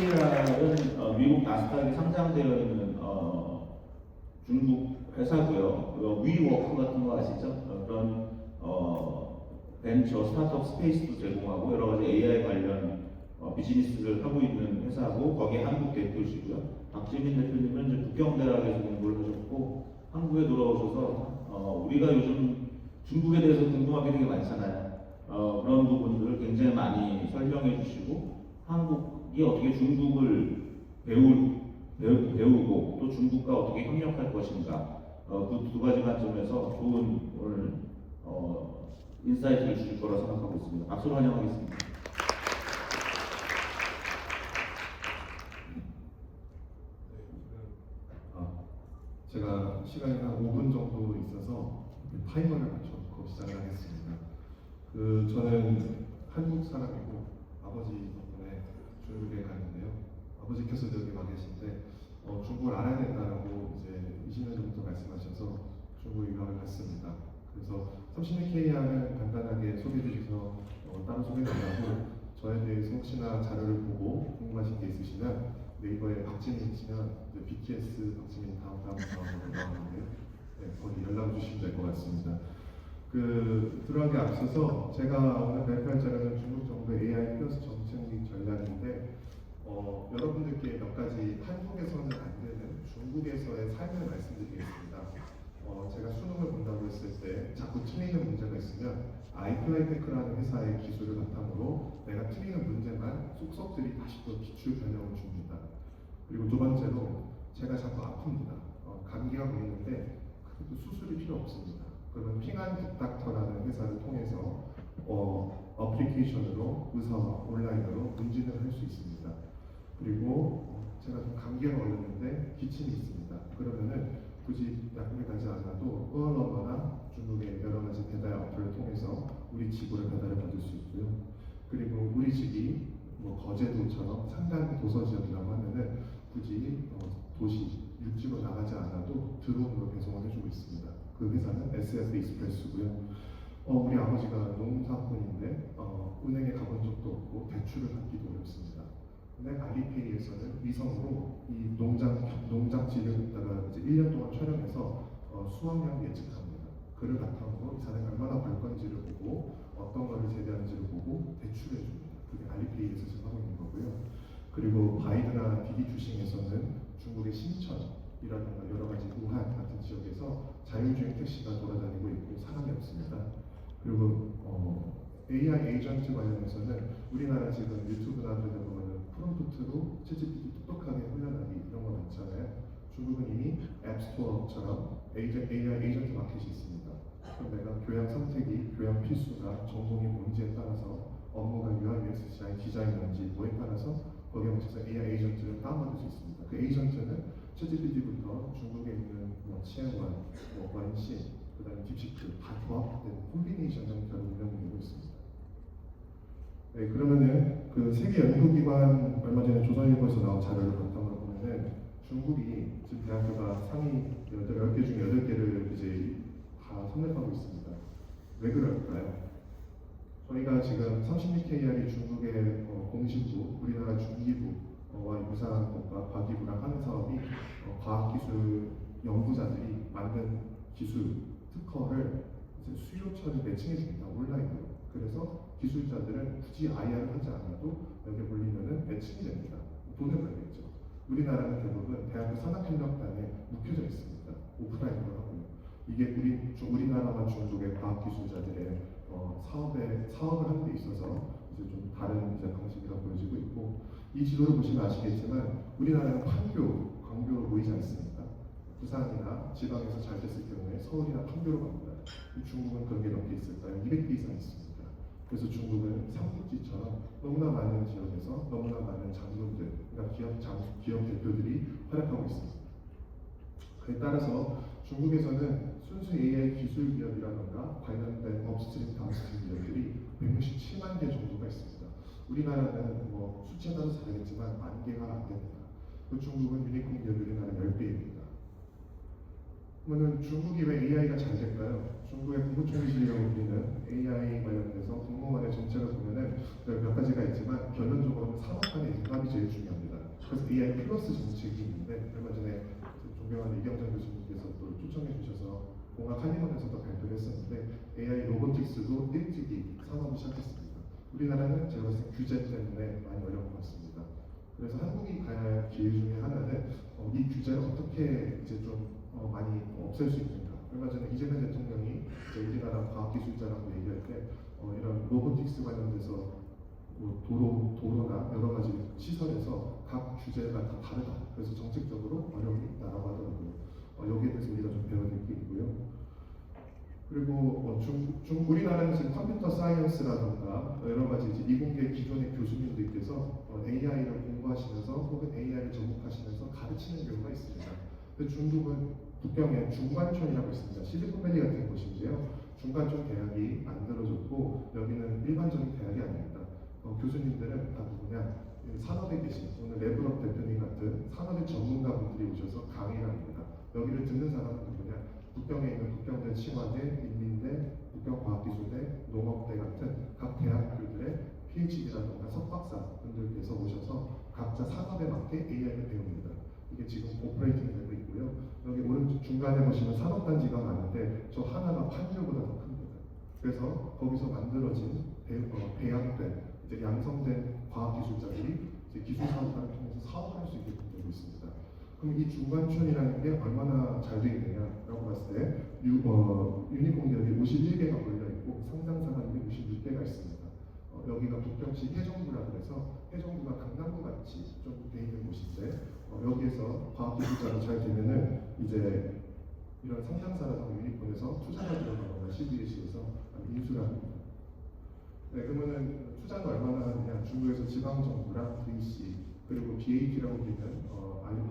36KR은 미국 나스닥에 상장되어 있는 중국 회사고요. 위워크 같은 거 아시죠? 그런 벤처 스타트업 스페이스도 제공하고 여러 가지 AI 관련 비즈니스를 하고 있는 회사고 거기에 한국 대표시고요. 박지민 대표님은 이제 북경대학에서 공부를 하셨고 한국에 돌아오셔서 우리가 요즘 중국에 대해서 궁금한 게 되게 많잖아요. 그런 부분들을 굉장히 많이 설명해 주시고 한국이 어떻게 중국을 배우고 또 중국과 어떻게 협력할 것인가 그 두 가지 관점에서 좋은 오늘 인사이트를 주실 거라 생각하고 있습니다. 박수로 환영하겠습니다. 제가 시간이 한 5분 정도 있어서 타이머를 맞춰놓고 시작을 하겠습니다. 저는 한국 사람이고 아버지 덕분에 중국에 갔는데요. 아버지께서 여기 와 계신데 중국을 알아야 된다라고 이제 20년 전부터 말씀하셔서 중국 유학을 갔습니다. 그래서 36KR은 간단하게 소개해 주셔서 따로 소개는 안 하고 저에 대해서 혹시나 자료를 보고 궁금하신 게 있으시면 네이버에 박지민 치면 BTS 박지민 다음으로 나오는데 거기 연락 주시면 될 것 같습니다. 들어가기 앞서서 제가 오늘 발표할 자료는 중국 정부의 AI 플러스 정책 전략인데 여러분들께 몇 가지 한국에서는 안 되는 중국에서의 삶을 말씀드리겠습니다. 제가 수능을 본다고 했을 때 자꾸 틀리는 문제가 있으면 아이플라이테크라는 회사의 기술을 바탕으로 내가 틀리는 문제만 쏙쏙들이 다시 또 기출 변형을 줍니다. 그리고 두 번째로 제가 자꾸 아픕니다. 감기가 보이는데 그것도 수술이 필요 없습니다. 그러면 핑한 굿닥터라는 회사를 통해서 어플리케이션으로 의사와 온라인으로 문진을 할 수 있습니다. 그리고 제가 좀 감기가 걸렸는데 기침이 있습니다. 그러면은 굳이 약국에 가지 않아도 꾸알러머나 중국의 여러 가지 배달 어플을 통해서 우리 집으로 배달을 받을 수 있고요. 그리고 우리 집이 거제도처럼 산간 도서 지역이라고 하면은 굳이 도시 육지로 나가지 않아도 드론으로 배송을 해주고 있습니다. 그 회사는 SF 익스프레스고요. 우리 아버지가 농사꾼인데 은행에 가본 적도 없고 대출을 받기도 어렵습니다. 근데 알리페이에서는 위성으로 이 농작지를 갖다가 이제 1년 동안 촬영해서 수확량 예측합니다. 그를 바탕으로 이 사람이 얼마나 벌 건지를 보고 어떤 거를 제대하는지를 보고 대출해 줍니다. 그게 알리페이에서 지금 하고 있는 거고요. 그리고 바이드나 디디 주식에서는 중국의 신천이라든가 여러 가지 우한 같은 지역에서 자율주행 택시가 돌아다니고 있고 사람이 없습니다. 그리고 AI 에이전트 관련해서는 우리나라 지금 유튜브나 이런 데 보면은 프롬프트로 챗GPT 똑똑하게 훈련하기 이런 거 많잖아요. 중국은 이미 앱스토어처럼 AI 에이전트 마켓이 있습니다. 그럼 내가 교양 선택이 교양 필수나 전공이 뭔지에 따라서 업무가 UI, UX 디자이너인지 뭐에 따라서 거기에 맞춰서 AI 에이전트를 다운받을 수 있습니다. 그 에이전트는 챗GPT부터 중국에 있는 치앤원, 원신, 그 다음에 딥시크 다 조합된 콤비네이션 형태로 운영되고 있습니다. 네, 그러면은 그 세계 연구기관 얼마 전에 조선일보에서 나온 자료를 바탕으로 보면은 중국이 지금 대학교가 상위 10개 중에 8개를 이제 다 섭렵하고 있습니다. 왜 그럴까요? 저희가 지금 36KR이 중국의 공식부, 우리나라 중기부와 유사한 것과 과기부랑 하는 사업이 과학기술 연구자들이 만든 기술 특허를 이제 수요처를 매칭해 줍니다. 온라인으로. 그래서 기술자들은 굳이 IR을 하지 않아도 여기에 몰리면은 매칭이 됩니다. 돈을 벌겠죠. 우리나라는 대부분 대학교 산학협력단에 묵혀져 있습니다. 오프라인으로 하고요. 이게 우리나라와 중국의 과학기술자들의 사업을 하는 데 있어서 이제 좀 다른 이제 방식이라 보여지고 있고, 이 지도를 보시면 아시겠지만 우리나라는 광교로 모이지 않습니다. 부산이나 지방에서 잘 됐을 경우에 서울이나 판교로 갑니다. 중국은 그런 게 몇 개 있을까요? 200개 이상 있습니다. 그래서 중국은 삼국지처럼 너무나 많은 지역에서 너무나 많은 장군들, 그러니까 기업 대표들이 활약하고 있습니다. 그에 따라서 중국에서는 순수 AI 기술 기업이라던가 관련된 업스트림, 다운스트림 기업들이 167만 개 정도가 있습니다. 우리나라는 뭐 수치에 따라서 다르겠지만 10,000개가 안 됩니다. 그 중국은 유니콘 기업이 우리나라 10배입니다. 그러면 중국이 왜 AI가 잘 될까요? 중국의 국무총리실이라고 불리는 AI 관련돼서 공무원의 정책을 보면은 몇 가지가 있지만 결론적으로는 산업 간의 융합이 제일 중요합니다. 그래서 AI 플러스 정책이 있는데, 얼마 전에 존경하는 이경정 교수님께서 또 초청해 주셔서 공학 한림원에서도 발표를 했었는데, AI 로보틱스도 일찍이 산업을 시작했습니다. 우리나라는 제가 봤을 때 규제 때문에 많이 어려운 것 같습니다. 그래서 한국이 가야 할 길 중에 하나는 이 규제를 어떻게 이제 좀 많이 없앨 수 있는가. 얼마 전에 이재명 대통령이 이제 우리나라 과학기술자라고 얘기할 때 이런 로보틱스 관련돼서 뭐 도로나 여러 가지 시설에서 각 규제가 다 다르다. 그래서 정책적으로 어려움이 있다라고 하더라고요. 여기에 대해서 우리가 좀 배워야 될 게 있고요. 그리고 우리나라는 지금 컴퓨터 사이언스라던가 여러 가지 이제 이공계 기존의 교수님들께서 AI를 공부하시면서 혹은 AI를 접목하시면서 가르치는 경우가 있습니다. 근데 중국은 북경에 중관촌이라고 있습니다. 실리콘밸리 같은 곳인데요. 중관촌 대학이 만들어졌고 여기는 일반적인 대학이 아닙니다. 교수님들은 다 누구냐? 산업에 계신 오늘 레브럽 대표님 같은 산업의 전문가분들이 오셔서 강의를 합니다. 여기를 듣는 사람은 누구냐? 북경에 있는 북경대 칭화대, 인민대, 북경과학기술대, 농업대 같은 각 대학교들의 PhD라든가 석박사 분들께서 오셔서 각자 산업에 맞게 AI를 배웁니다. 이게 지금 오퍼레이팅 되고 있고요. 여기 오른쪽 중간에 보시면 산업단지가 많은데 저 하나가 판교보다 더 큽니다. 그래서 거기서 만들어진 배양된 이제 양성된 과학기술자들이 이제 기술사업단을 통해서 사업을 할 수 있게 되고 있습니다. 그럼 이 중간촌이라는 게 얼마나 잘 되어 있느냐라고 봤을 때 유니콘 기업이 51개가 몰려있고 상장 사람이 56개가 있습니다. 여기가 북경시 해정부라 그래서 해정부가 강남구 같이 좀 돼 있는 곳인데 여기에서 과학기술자로 잘 되면은 이제 이런 상장사라든가 유니콘에서 투자가 들어가거나 CBDC에서 인수를 합니다. 네, 그러면은 투자는 얼마나 하느냐? 중국에서 지방정부랑 VC 그리고 BAT라고 불리는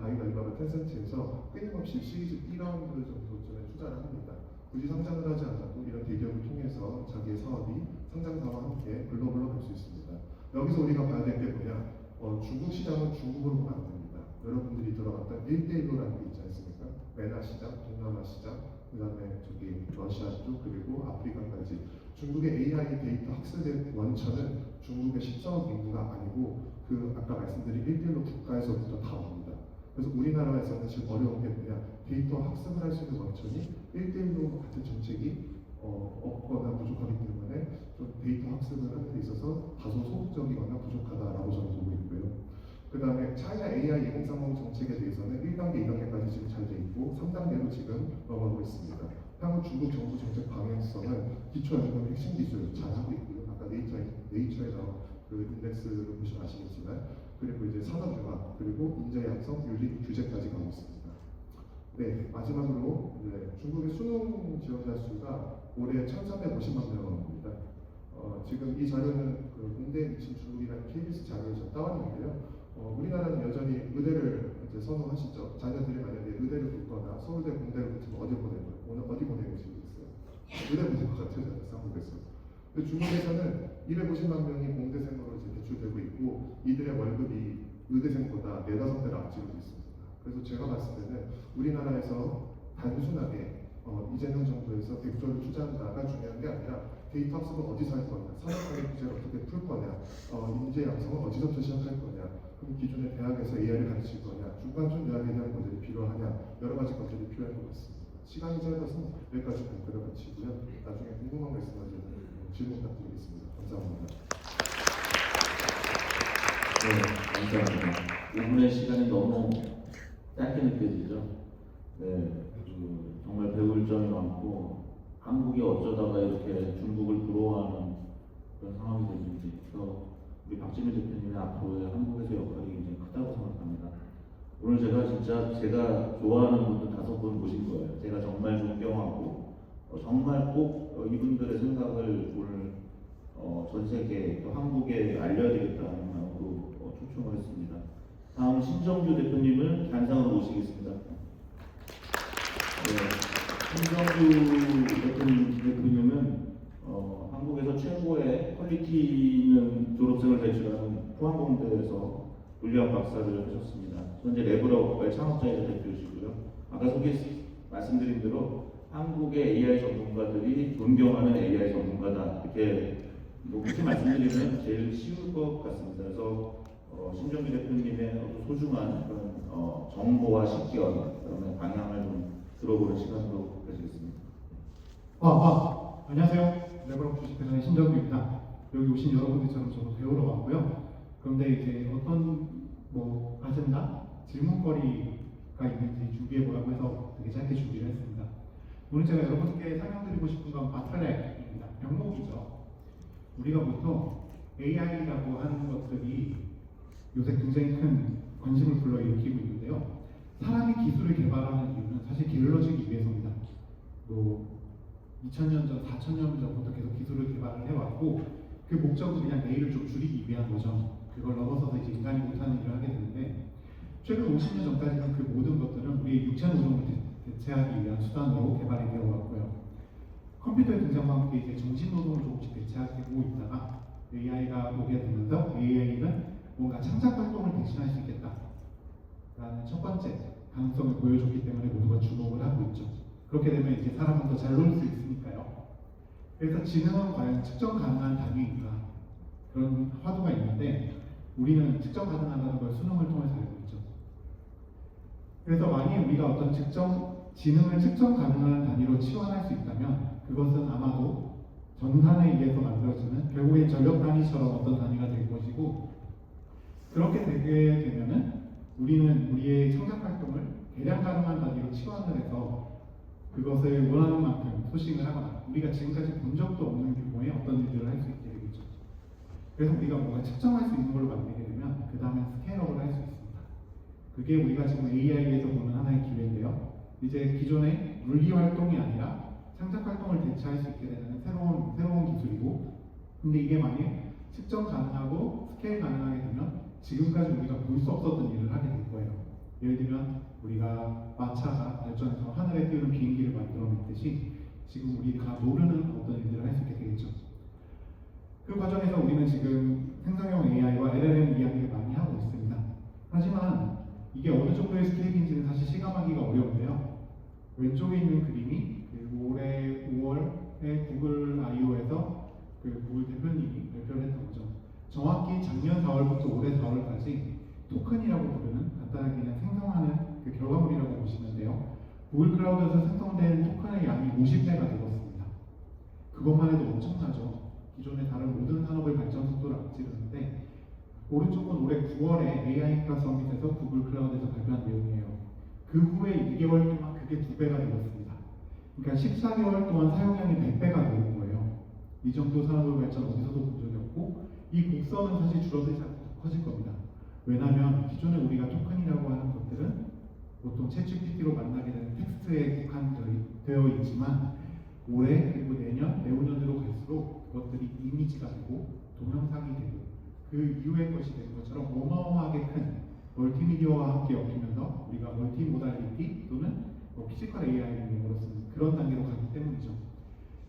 알리바바 텐센트에서 끊임없이 시리즈 1라운드 정도쯤에 투자를 합니다. 굳이 상장을 하지 않아도 이런 대기업을 통해서 자기의 사업이 상장사와 함께 글로벌로 갈 수 있습니다. 여기서 우리가 봐야 될 게 뭐냐? 중국 시장은 중국으로 보면 안 됩니다. 여러분들이 들어갔던 1대1로라는 게 있지 않습니까? 메나 시장, 동남아 시장, 그 다음에 저기 러시아 쪽 그리고 아프리카까지 중국의 AI 데이터 학습의 원천은 중국의 14억 인구가 아니고 그 아까 말씀드린 1대1로 국가에서부터 다 옵니다. 그래서 우리나라에서는 지금 어려운 게 뭐냐? 데이터 학습을 할 수 있는 원천이 1대1로 같은 정책이 없거나 부족하기 때문에 좀 데이터 학습을 하는 데 있어서 다소 소극적이거나 부족하다라고 저는 보고 있고요. 그 다음에 차이나 AI 2030 정책에 대해서는 1단계, 2단계까지 지금 잘 돼 있고 3단계로 지금 넘어가고 있습니다. 향후 중국 정부 정책 방향성은 기초연구원 핵심 기술 잘 하고 있고요. 아까 네이처에서 그 인덱스를 보시면 아시겠지만 그리고 이제 산업융합 그리고 인재 양성, 윤리 규제까지 가고 있습니다. 네, 마지막으로 중국의 수능 지원자 수가 올해 1,350만 명입니다. 지금 이 자료는 그 공대에 미친 중국이라는 KBS 자료에서 따왔는데요. 우리나라는 여전히 의대를 이제 선호하시죠. 자녀들이 만약에 의대를 붙거나 서울대, 공대를 붙으면 어디 보내는 거예요? 오늘 어디 보내고 싶겠어요? 의대 보낼 것 같아요, 저는 한국에서. 중국에서는 250만 명이 공대생으로 이제 배출되고 있고 이들의 월급이 의대생보다 4-5배를 앞지르고 있습니다. 그래서 제가 봤을 때는 우리나라에서 단순하게 이재명 정부에서 100조를 투자한다가 중요한 게 아니라 데이터 학습을 어디서 할 거냐, 산업화의 규제를 어떻게 풀 거냐, 인재 양성을 어디서부터 시작할 거냐, 그럼 기존의 대학에서 AI를 가르칠 거냐, 중간촌 대학에 대한 것들이 필요하냐, 여러 가지 것들이 필요할 것 같습니다. 시간이 짧아서 여기까지 발표를 마치고요. 나중에 궁금한 거 있으면 질문 부탁드리겠습니다. 감사합니다. 네, 감사합니다. 5분의 시간이 너무 짧게 느껴지죠. 네, 정말 배울 점이 많고 한국이 어쩌다가 이렇게 중국을 부러워하는 그런 상황이 됐는지, 그래서 우리 박지민 대표님의 앞으로의 한국에서 역할이 굉장히 크다고 생각합니다. 오늘 제가 좋아하는 분들 5분 모신 거예요. 제가 정말 존경하고 정말 꼭 이분들의 생각을 오늘 전 세계 또 한국에 알려야 되겠다는 마음으로 초청을 했습니다. 다음 신정규 대표님을 단상으로 모시겠습니다. 신정규 대표님은 한국에서 최고의 퀄리티 있는 졸업생을 배출하는 포항공대에서 물리학 박사를 하셨습니다. 현재 레브라고의 창업자이자 대표이시고요. 아까 말씀드린 대로 한국의 AI 전문가들이 존경하는 AI 전문가다, 이렇게 그렇게 말씀드리면 제일 쉬울 것 같습니다. 그래서 신정규 대표님의 소중한 그런 정보와 식견, 그다음에 방향을 좀 들어보는 시간으로 가지겠습니다. 안녕하세요. 레버업 주식회사의 신정규입니다. 여기 오신 여러분들처럼 저도 배우러 왔고요. 그런데 이제 어떤 아젠다, 질문거리가 있는지 준비해보라고 해서 되게 짧게 준비를 했습니다. 오늘 제가 여러분께 설명드리고 싶은 건 바틀렉입니다. 명목이죠. 우리가 보통 AI라고 하는 것들이 요새 굉장히 큰 관심을 불러일으키고 있는데요. 사람이 기술을 개발하는 이유는 사실 길러지기 위해서입니다. 2000년 전, 4000년 전부터 계속 기술을 개발을 해왔고, 그 목적은 그냥 내일을 좀 줄이기 위한 거죠. 그걸 넘어서서 이제 인간이 못하는 일을 하게 되는데, 최근 50년 전까지는 그 모든 것들은 우리의 육체 노동을 대체하기 위한 수단으로 개발이 되어 왔고요. 컴퓨터의 등장과 함께 이제 정신 노동을 조금씩 대체하고 있다가 AI가 오게 되면서 AI는 뭔가 창작 활동을 대신할 수 있겠다라는 첫 번째 가능성을 보여줬기 때문에 모두가 주목을 하고 있죠. 그렇게 되면 이제 사람은 더 잘 놀 수 있으니까요. 그래서 지능은 과연 측정 가능한 단위인가, 그런 화두가 있는데 우리는 측정 가능하다는 걸 수능을 통해서 알고 있죠. 그래서 만약 우리가 어떤 지능을 측정 가능한 단위로 치환할 수 있다면 그것은 아마도 전산에 의해서 만들어지는 결국엔 전력 단위처럼 어떤 단위가 될 것이고, 그렇게 되게 되면은 우리는 우리의 창작 활동을 대량 가능한 단위로 치환을 해서 그것을 원하는 만큼 소싱을 하거나 우리가 지금까지 본 적도 없는 규모의 어떤 일들을 할 수 있게 되겠죠. 그래서 우리가 뭔가 측정할 수 있는 걸로 만들게 되면 그 다음엔 스케일업을 할 수 있습니다. 그게 우리가 지금 AI에서 보는 하나의 기회인데요. 이제 기존의 물리 활동이 아니라 창작 활동을 대체할 수 있게 되는 새로운 기술이고, 근데 이게 만약 측정 가능하고 스케일 가능하게 되면 지금까지 우리가 볼 수 없었던 일을 하게 될 거예요. 예를 들면 우리가 마차가 발전해서 하늘에 띄우는 비행기를 만들어냈듯이 지금 우리가 모르는 어떤 일들을 할 수 있게 되겠죠. 그 과정에서 우리는 지금 생성형 AI와 LLM 이야기를 많이 하고 있습니다. 하지만 이게 어느 정도의 스케일인지는 사실 시감하기가 어려운데요. 왼쪽에 있는 그림이 올해 5월에 구글 I/O에서 구글 대표님이 발표를 했던 거죠. 정확히 작년 4월부터 올해 4월까지 토큰이라고 부르는, 간단하게는 생성하는 그 결과물이라고 보시면 돼요. 구글 클라우드에서 생성된 토큰의 양이 50배가 되었습니다. 그것만 해도 엄청나죠. 기존의 다른 모든 산업의 발전 속도를 앞지르는데, 오른쪽은 올해 9월에 AI 인프라 서밋에서 구글 클라우드에서 발표한 내용이에요. 그 후에 2개월 동안 그게 2배가 되었습니다. 그러니까 14개월 동안 사용량이 100배가 되는 거예요. 이 정도 산업의 발전 어디서도 본 적이 없고, 이 곡선은 사실 줄어들지 않고 더 커질 겁니다. 왜냐하면 기존에 우리가 토큰이라고 하는 것들은 보통 챗GPT로 만나게 되는 텍스트에 국한되어 있지만 올해 그리고 내년, 내후년으로 갈수록 그것들이 이미지가 되고 동영상이 되고 그 이후의 것이 된 것처럼 어마어마하게 큰 멀티미디어와 함께 엮이면서 우리가 멀티모달리티 또는 피지컬 AI를 용어로 쓰는 그런 단계로 가기 때문이죠.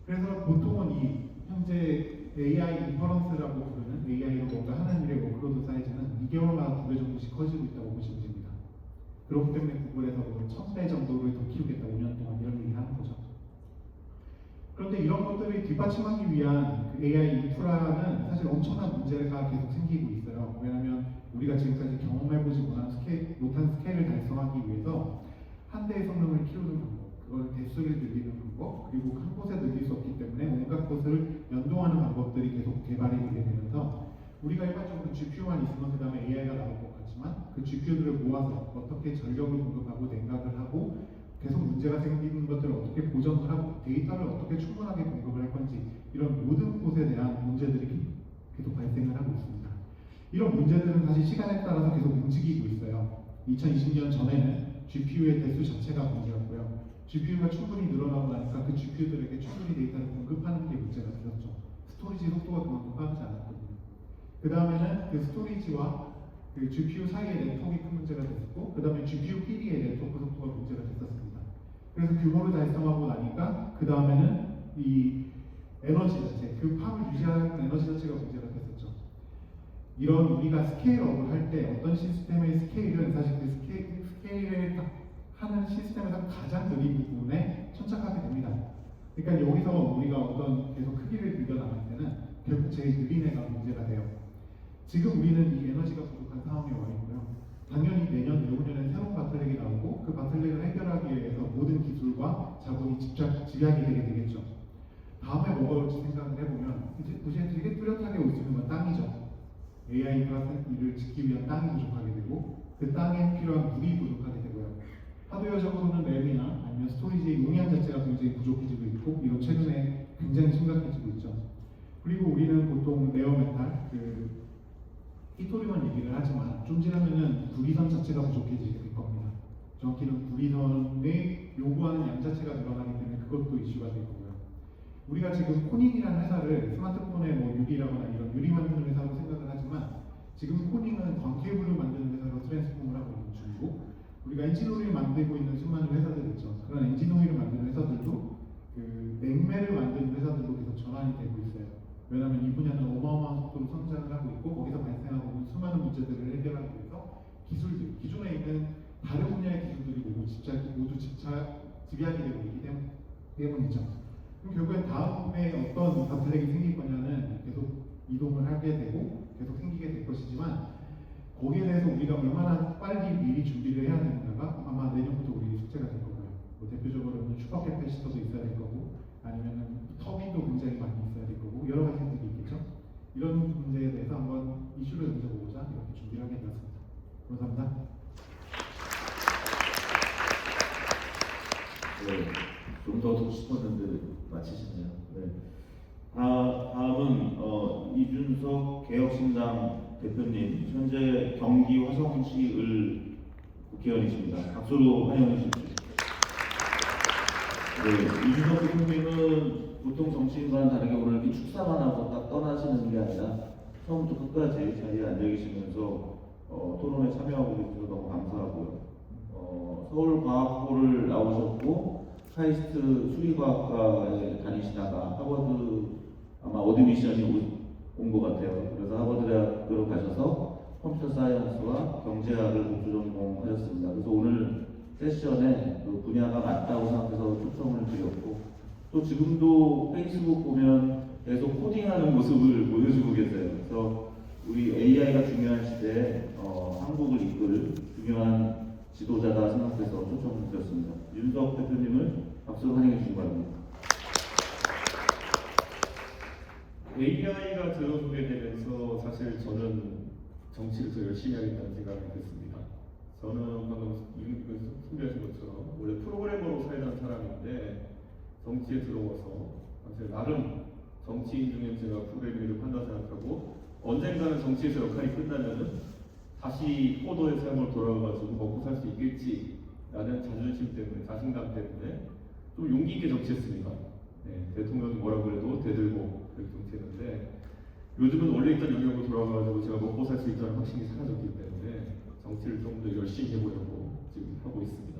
그래서 보통은 이 현재 AI 인퍼런스라고 부르는 AI로 뭔가 하는 일의 워크로드 사이즈는 2개월마다 2배 정도씩 커지고 있다고 보시면 됩니다. 그렇기 때문에 구글에서 1000배 정도를 더 키우겠다, 5년 동안 이런 얘기를 하는 거죠. 그런데 이런 것들을 뒷받침하기 위한 그 AI 인프라는 사실 엄청난 문제가 계속 생기고 있어요. 왜냐하면 우리가 지금까지 경험해보지 못한 스케일을 달성하기 위해서 한 대의 성능을 키우는 방법, 그걸 대수를 늘리는 방법, 그리고 한 곳에 늘릴 수 없기 때문에 온갖 것을 연동하는 방법들이 계속 개발이 되게 되면서 우리가 일반적으로 GPU만 있으면 그 다음에 AI가 나올 것 같지만 그 GPU들을 모아서 어떻게 전력을 공급하고 냉각을 하고 계속 문제가 생기는 것들을 어떻게 보정을 하고 데이터를 어떻게 충분하게 공급을 할 건지 이런 모든 곳에 대한 문제들이 계속 발생을 하고 있습니다. 이런 문제들은 사실 시간에 따라서 계속 움직이고 있어요. 2020년 전에는 GPU의 대수 자체가 문제였고요. GPU가 충분히 늘어나고 나니까 그 GPU들에게 충분히 데이터를 공급하는 게 문제가 되었죠. 스토리지 속도가 그만큼 빠르지 않았거든요. 그 다음에는 그 스토리지와 그 GPU 사이의 네트워크가 큰 문제가 됐었고, 그 다음에 GPU끼리의 네트워크 속도가 문제가 됐었습니다. 그래서 규모를 달성하고 나니까 그 다음에는 이 에너지 자체, 그 팜을 유지하는 에너지 자체가 문제가 됐었죠. 이런 우리가 스케일업을 할 때 어떤 시스템의 스케일은 사실 그 스케일을 하는 시스템에서 가장 느린 부분에 천착하게 됩니다. 그러니까 여기서 우리가 어떤 계속 크기를 늘려나갈 때는 결국 제일 느린 애가 문제가 돼요. 지금 우리는 이 에너지가 부족한 상황에 와 있고요. 당연히 내년, 내후년에 새로운 바틀렉이 나오고 그 바틀렉을 해결하기 위해서 모든 기술과 자본이 집약이 되게 되겠죠. 다음에 뭐가 올지 생각을 해보면 이제 되게 뚜렷하게 올 수 있는 건 땅이죠. AI 플랫폼을 짓기 위한 땅이 부족하게 되고 그 땅에 필요한 물이 부족하게 되고요. 하드웨어적으로는 램이나 아니면 스토리지의 용량 자체가 굉장히 부족해지고 있고 이건 최근에 굉장히 심각해지고 있죠. 그리고 우리는 보통 레어메탈, 히토리만 얘기를 하지만 좀 지나면은 구리선 자체가 부족해지게 될 겁니다. 정확히는 구리선의 요구하는 양 자체가 늘어나기 때문에 그것도 이슈가 될 거고요. 우리가 지금 코닝이라는 회사를 스마트폰의 뭐 유리라거나 이런 유리 만드는 회사로 생각을 하지만 지금 코닝은 광케이블을 만드는 회사로 트랜스폼을 하고 있는 중이고 우리가 엔진오일을 만들고 있는 수많은 회사들 있죠. 그런 엔진오일을 만드는 회사들도 그 냉매를 만드는 회사들로 계속 전환이 되고 있어요. 왜냐하면 이 분야는 어마어마한 속도로 성장을 하고 있고 거기서 발생하고 있는 수많은 문제들을 해결하기 위해서 기술들, 기존에 있는 다른 분야의 기술들이 모두 집약이 되고 있기 때문이죠. 그럼 결국엔 다음에 어떤 바틀렉이 생길 거냐는 계속 이동을 하게 되고 계속 생기게 될 것이지만 거기에 대해서 우리가 얼마나 빨리 미리 준비를 해야 되는가가 아마 내년부터 우리 숙제가 될 거고요. 뭐 대표적으로는 슈퍼 캐패시터도 있어야 될 거고 아니면은 터빈도 굉장히 많이 있어야 될 거고 여러 가지들이 있겠죠. 이런 문제에 대해서 한번 이슈를 던져보고자 이렇게 준비를 하게 되었습니다. 감사합니다. 네, 좀 더 듣고 싶었는데 마치시네요. 네. 다음은 이준석 개혁신당 대표님, 현재 경기 화성시을 국회의원이십니다. 박수로 환영해 주십시오. 네, 이준석 대표님은 보통 정치인과는 다르게 오늘 이렇게 축사만 하고 딱 떠나시는 게 아니라 처음부터 끝까지 자리에 앉아 계시면서 토론에 참여하고 계셔서 너무 감사하고요. 서울과학고를 나오셨고 카이스트 수리과학과에 다니시다가 하버드 아마 어드미션이 온 것 같아요. 그래서 하버드 대학교로 가셔서 컴퓨터 사이언스와 경제학을 복수 전공하셨습니다. 그래서 오늘 세션에 그 분야가 맞다고 생각해서 초청을 드렸고 또 지금도 페이스북 보면 계속 코딩하는 모습을 보여주고 계세요. 그래서 우리 AI가 중요한 시대에 한국을 이끌 중요한 지도자다 생각해서 초청을 드렸습니다. 윤석 대표님을 박수로 환영해 주시기 바랍니다. AI가 들어오게 되면서 사실 저는 정치를 더 열심히 하겠다는 생각이 됐습니다. 저는 방금 소개하신 것처럼 원래 프로그래머로 살던 사람인데 정치에 들어와서 사실 나름 정치인 중에 제가 프로그래밍을 한다 생각하고 언젠가는 정치에서 역할이 끝나면은 다시 코더의 삶으로 돌아가가지고 먹고 살 수 있겠지라는 자존심 때문에 자신감 때문에 좀 용기 있게 정치했습니다. 네, 대통령이 뭐라고 해도 대들고 그렇게 정치했는데 요즘은 원래 있던 영역으로 돌아가가지고 제가 먹고 살 수 있다는 확신이 사라졌기 때문에 정치를 좀 더 열심히 해보려고 지금 하고 있습니다.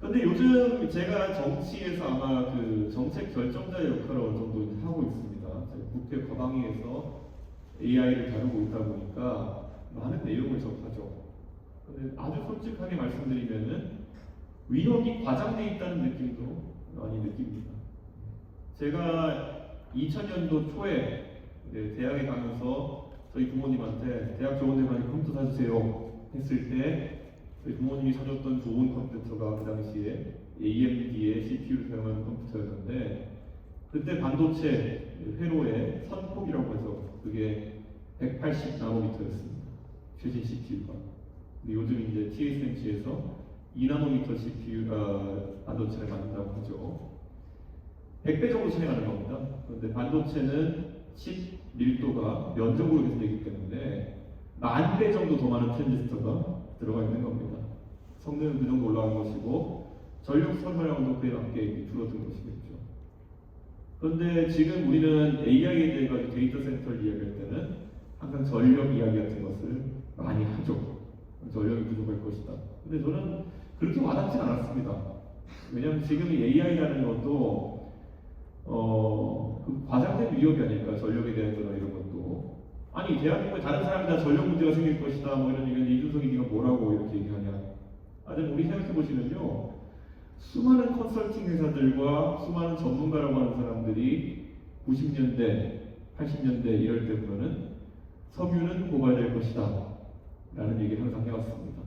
그런데 요즘 제가 정치에서 아마 그 정책 결정자의 역할을 어느 정도 하고 있습니다. 제가 국회 과방위에서 AI를 다루고 있다 보니까 많은 내용을 접하죠. 근데 아주 솔직하게 말씀드리면은 위력이 과장돼 있다는 느낌도 많이 느낍니다. 제가 2000년도 초에 대학에 가면서 저희 부모님한테 대학 좋은 데 가니 컴퓨터 사주세요 했을 때 저희 부모님이 사줬던 좋은 컴퓨터가 그 당시에 AMD의 CPU를 사용하는 컴퓨터였는데 그때 반도체 회로의 선폭이라고 해서 그게 180 나노미터였습니다. 최신 CPU가. 근데 요즘 이제 TSMC에서 2 나노미터 CPU 반도체를 만든다고 하죠. 100배 정도 차이 나는 겁니다. 그런데 반도체는 칩 밀도가 면적으로 계산되기 때문에 10,000배 정도 더 많은 트랜지스터가 들어가 있는 겁니다. 성능은 그 정도 올라간 것이고 전력 설명량도 그에 맞게 줄어든 것이겠죠. 그런데 지금 우리는 AI에 대해 가지고 데이터 센터를 이야기할 때는 항상 전력 이야기 같은 것을 많이 하죠. 전력이 부족할 것이다. 근데 저는 그렇게 와닿지 않았습니다. 왜냐하면 지금 이 AI라는 것도 그 과장된 위협이 아닐까. 전력에 대해서나 이런 것도. 아니 대한민국에 다른 사람이 다 전력 문제가 생길 것이다 뭐 이런 얘기는 이준석이 네가 뭐라고 이렇게 얘기하냐. 아직 우리 생각해 보시면요, 수많은 컨설팅 회사들과 수많은 전문가라고 하는 사람들이 90년대, 80년대 이럴 때 보면은 석유는 고갈될 것이다 라는 얘기를 항상 해왔습니다.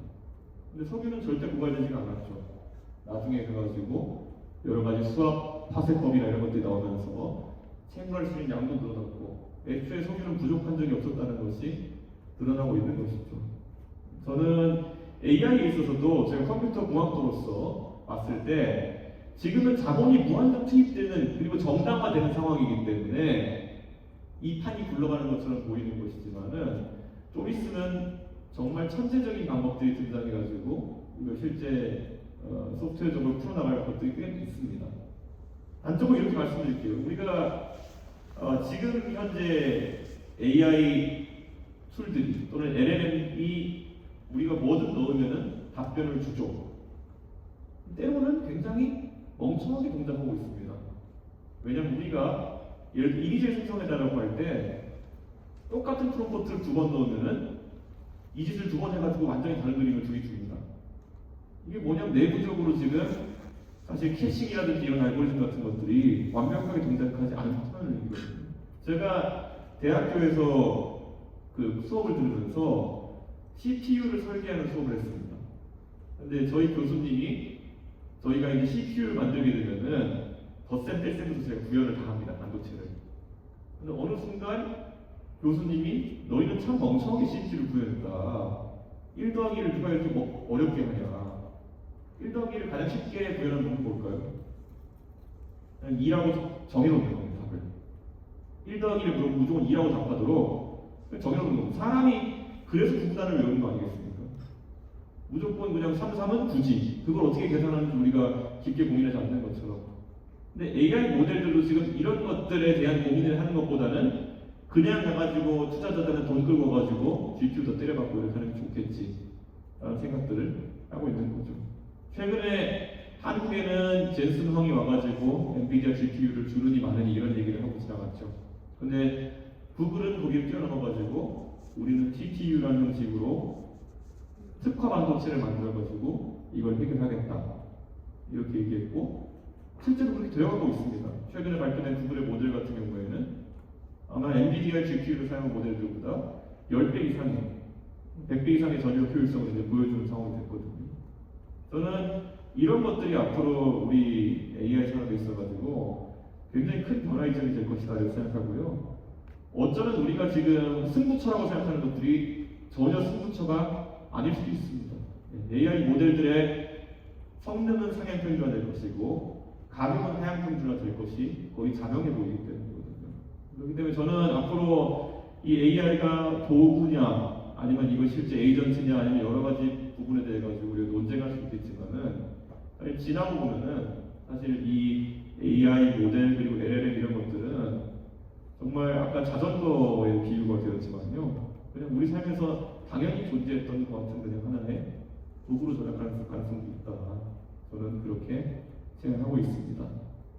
근데 석유는 절대 고갈되지가 않았죠. 나중에 가가지고 여러 가지 수압 파쇄법이나 이런 것들이 나오면서 채굴할 수 있는 양도 늘어났고 애초에 석유는 부족한 적이 없었다는 것이 드러나고 있는 것이죠. 저는 AI에 있어서도 제가 컴퓨터 공학도로서 봤을 때 지금은 자본이 무한정 투입되는 그리고 정당화되는 상황이기 때문에 이 판이 굴러가는 것처럼 보이는 것이지만은 좀 있으면 정말 천재적인 방법들이 등장해가지고 이거 실제 소프트웨어적으로 풀어나갈 것들이 꽤 있습니다. 단적으로 이렇게 말씀드릴게요. 우리가 지금 현재 AI 툴들이 또는 LLM이 우리가 뭐든 넣으면은 답변을 주죠. 때로는 굉장히 멍청하게 동작하고 있습니다. 왜냐하면 우리가 예를 들어 이미지를 생성해달라고 할 때 똑같은 프롬프트를 2번 넣으면은 이 짓을 2번 해가지고 완전히 다른 그림을 줍니다. 이게 뭐냐면 내부적으로 지금 사실 캐싱이라든지 이런 알고리즘 같은 것들이 완벽하게 동작하지 않다는 얘기거든요. 제가 대학교에서 그 수업을 들으면서 CPU를 설계하는 수업을 했습니다. 근데 저희 교수님이 저희가 이제 CPU를 만들게 되면은 덧셈 뺄셈에서 제가 구현을 다 합니다. 반도체를. 근데 어느 순간 교수님이 너희는 참 멍청하게 CPU를 구현했다. 1 더하기를 누가 이렇게 뭐 어렵게 하냐. 1 더하기를 가장 쉽게 구현하는 방법이 뭘까요? 그냥 2라고 정해놓는 겁니다. 답을. 1 더하기를 물어보면 무조건 2라고 답하도록 정해놓는 겁니다. 사람이 그래서 구단을 외우는 거 아니겠습니까? 무조건 그냥 3, 3은 굳이 그걸 어떻게 계산하는지 우리가 깊게 고민하지 않는 것처럼. 근데 AI 모델들도 지금 이런 것들에 대한 고민을 하는 것보다는 그냥 가가지고 투자자들은 돈 끌고 가지고 GPU 더 때려박고 이렇게 하는 게 좋겠지 라는 생각들을 하고 있는 거죠. 최근에 한국에는 젠슨 황이 와가지고 엔비디아 GPU를 주느니 마느니 이런 얘기를 하고 지나갔죠. 근데 구글은 거기를 뛰어넘어가지고 우리는 TPU라는 형식으로 특화 반도체를 만들어가지고 이걸 해결하겠다 이렇게 얘기했고 실제로 그렇게 되어가고 있습니다. 최근에 발표된 구글의 모델 같은 경우에는 아마 엔비디아 GPU를 사용한 모델들보다 10배 이상의 100배 이상의 전력 효율성을 이제 보여주는 상황이 됐거든요. 저는 이런 것들이 앞으로 우리 AI 산업에 있어가지고 굉장히 큰 변화점이 될 것이다 이렇게 생각하고요. 어쩌면 우리가 지금 승부처라고 생각하는 것들이 전혀 승부처가 아닐 수도 있습니다. AI 모델들의 성능은 상향 평준화될 것이고 가격은 하향 평준화될 것이 거의 자명해 보이기 때문이거든요. 그렇기 때문에 저는 앞으로 이 AI가 도구냐 아니면 이거 실제 에이전트냐 아니면 여러 가지 부분에 대해 가지고 우리가 논쟁할 수 있겠지만은 사실 지나고 보면은 사실 이 AI 모델 그리고 LLM 이런 것들은 정말 아까 자전거의 비유가 되었지만요. 그냥 우리 삶에서 당연히 존재했던 것 같은 그냥 하나의 도구로 전락할 가능성도 있다. 저는 그렇게 생각하고 있습니다.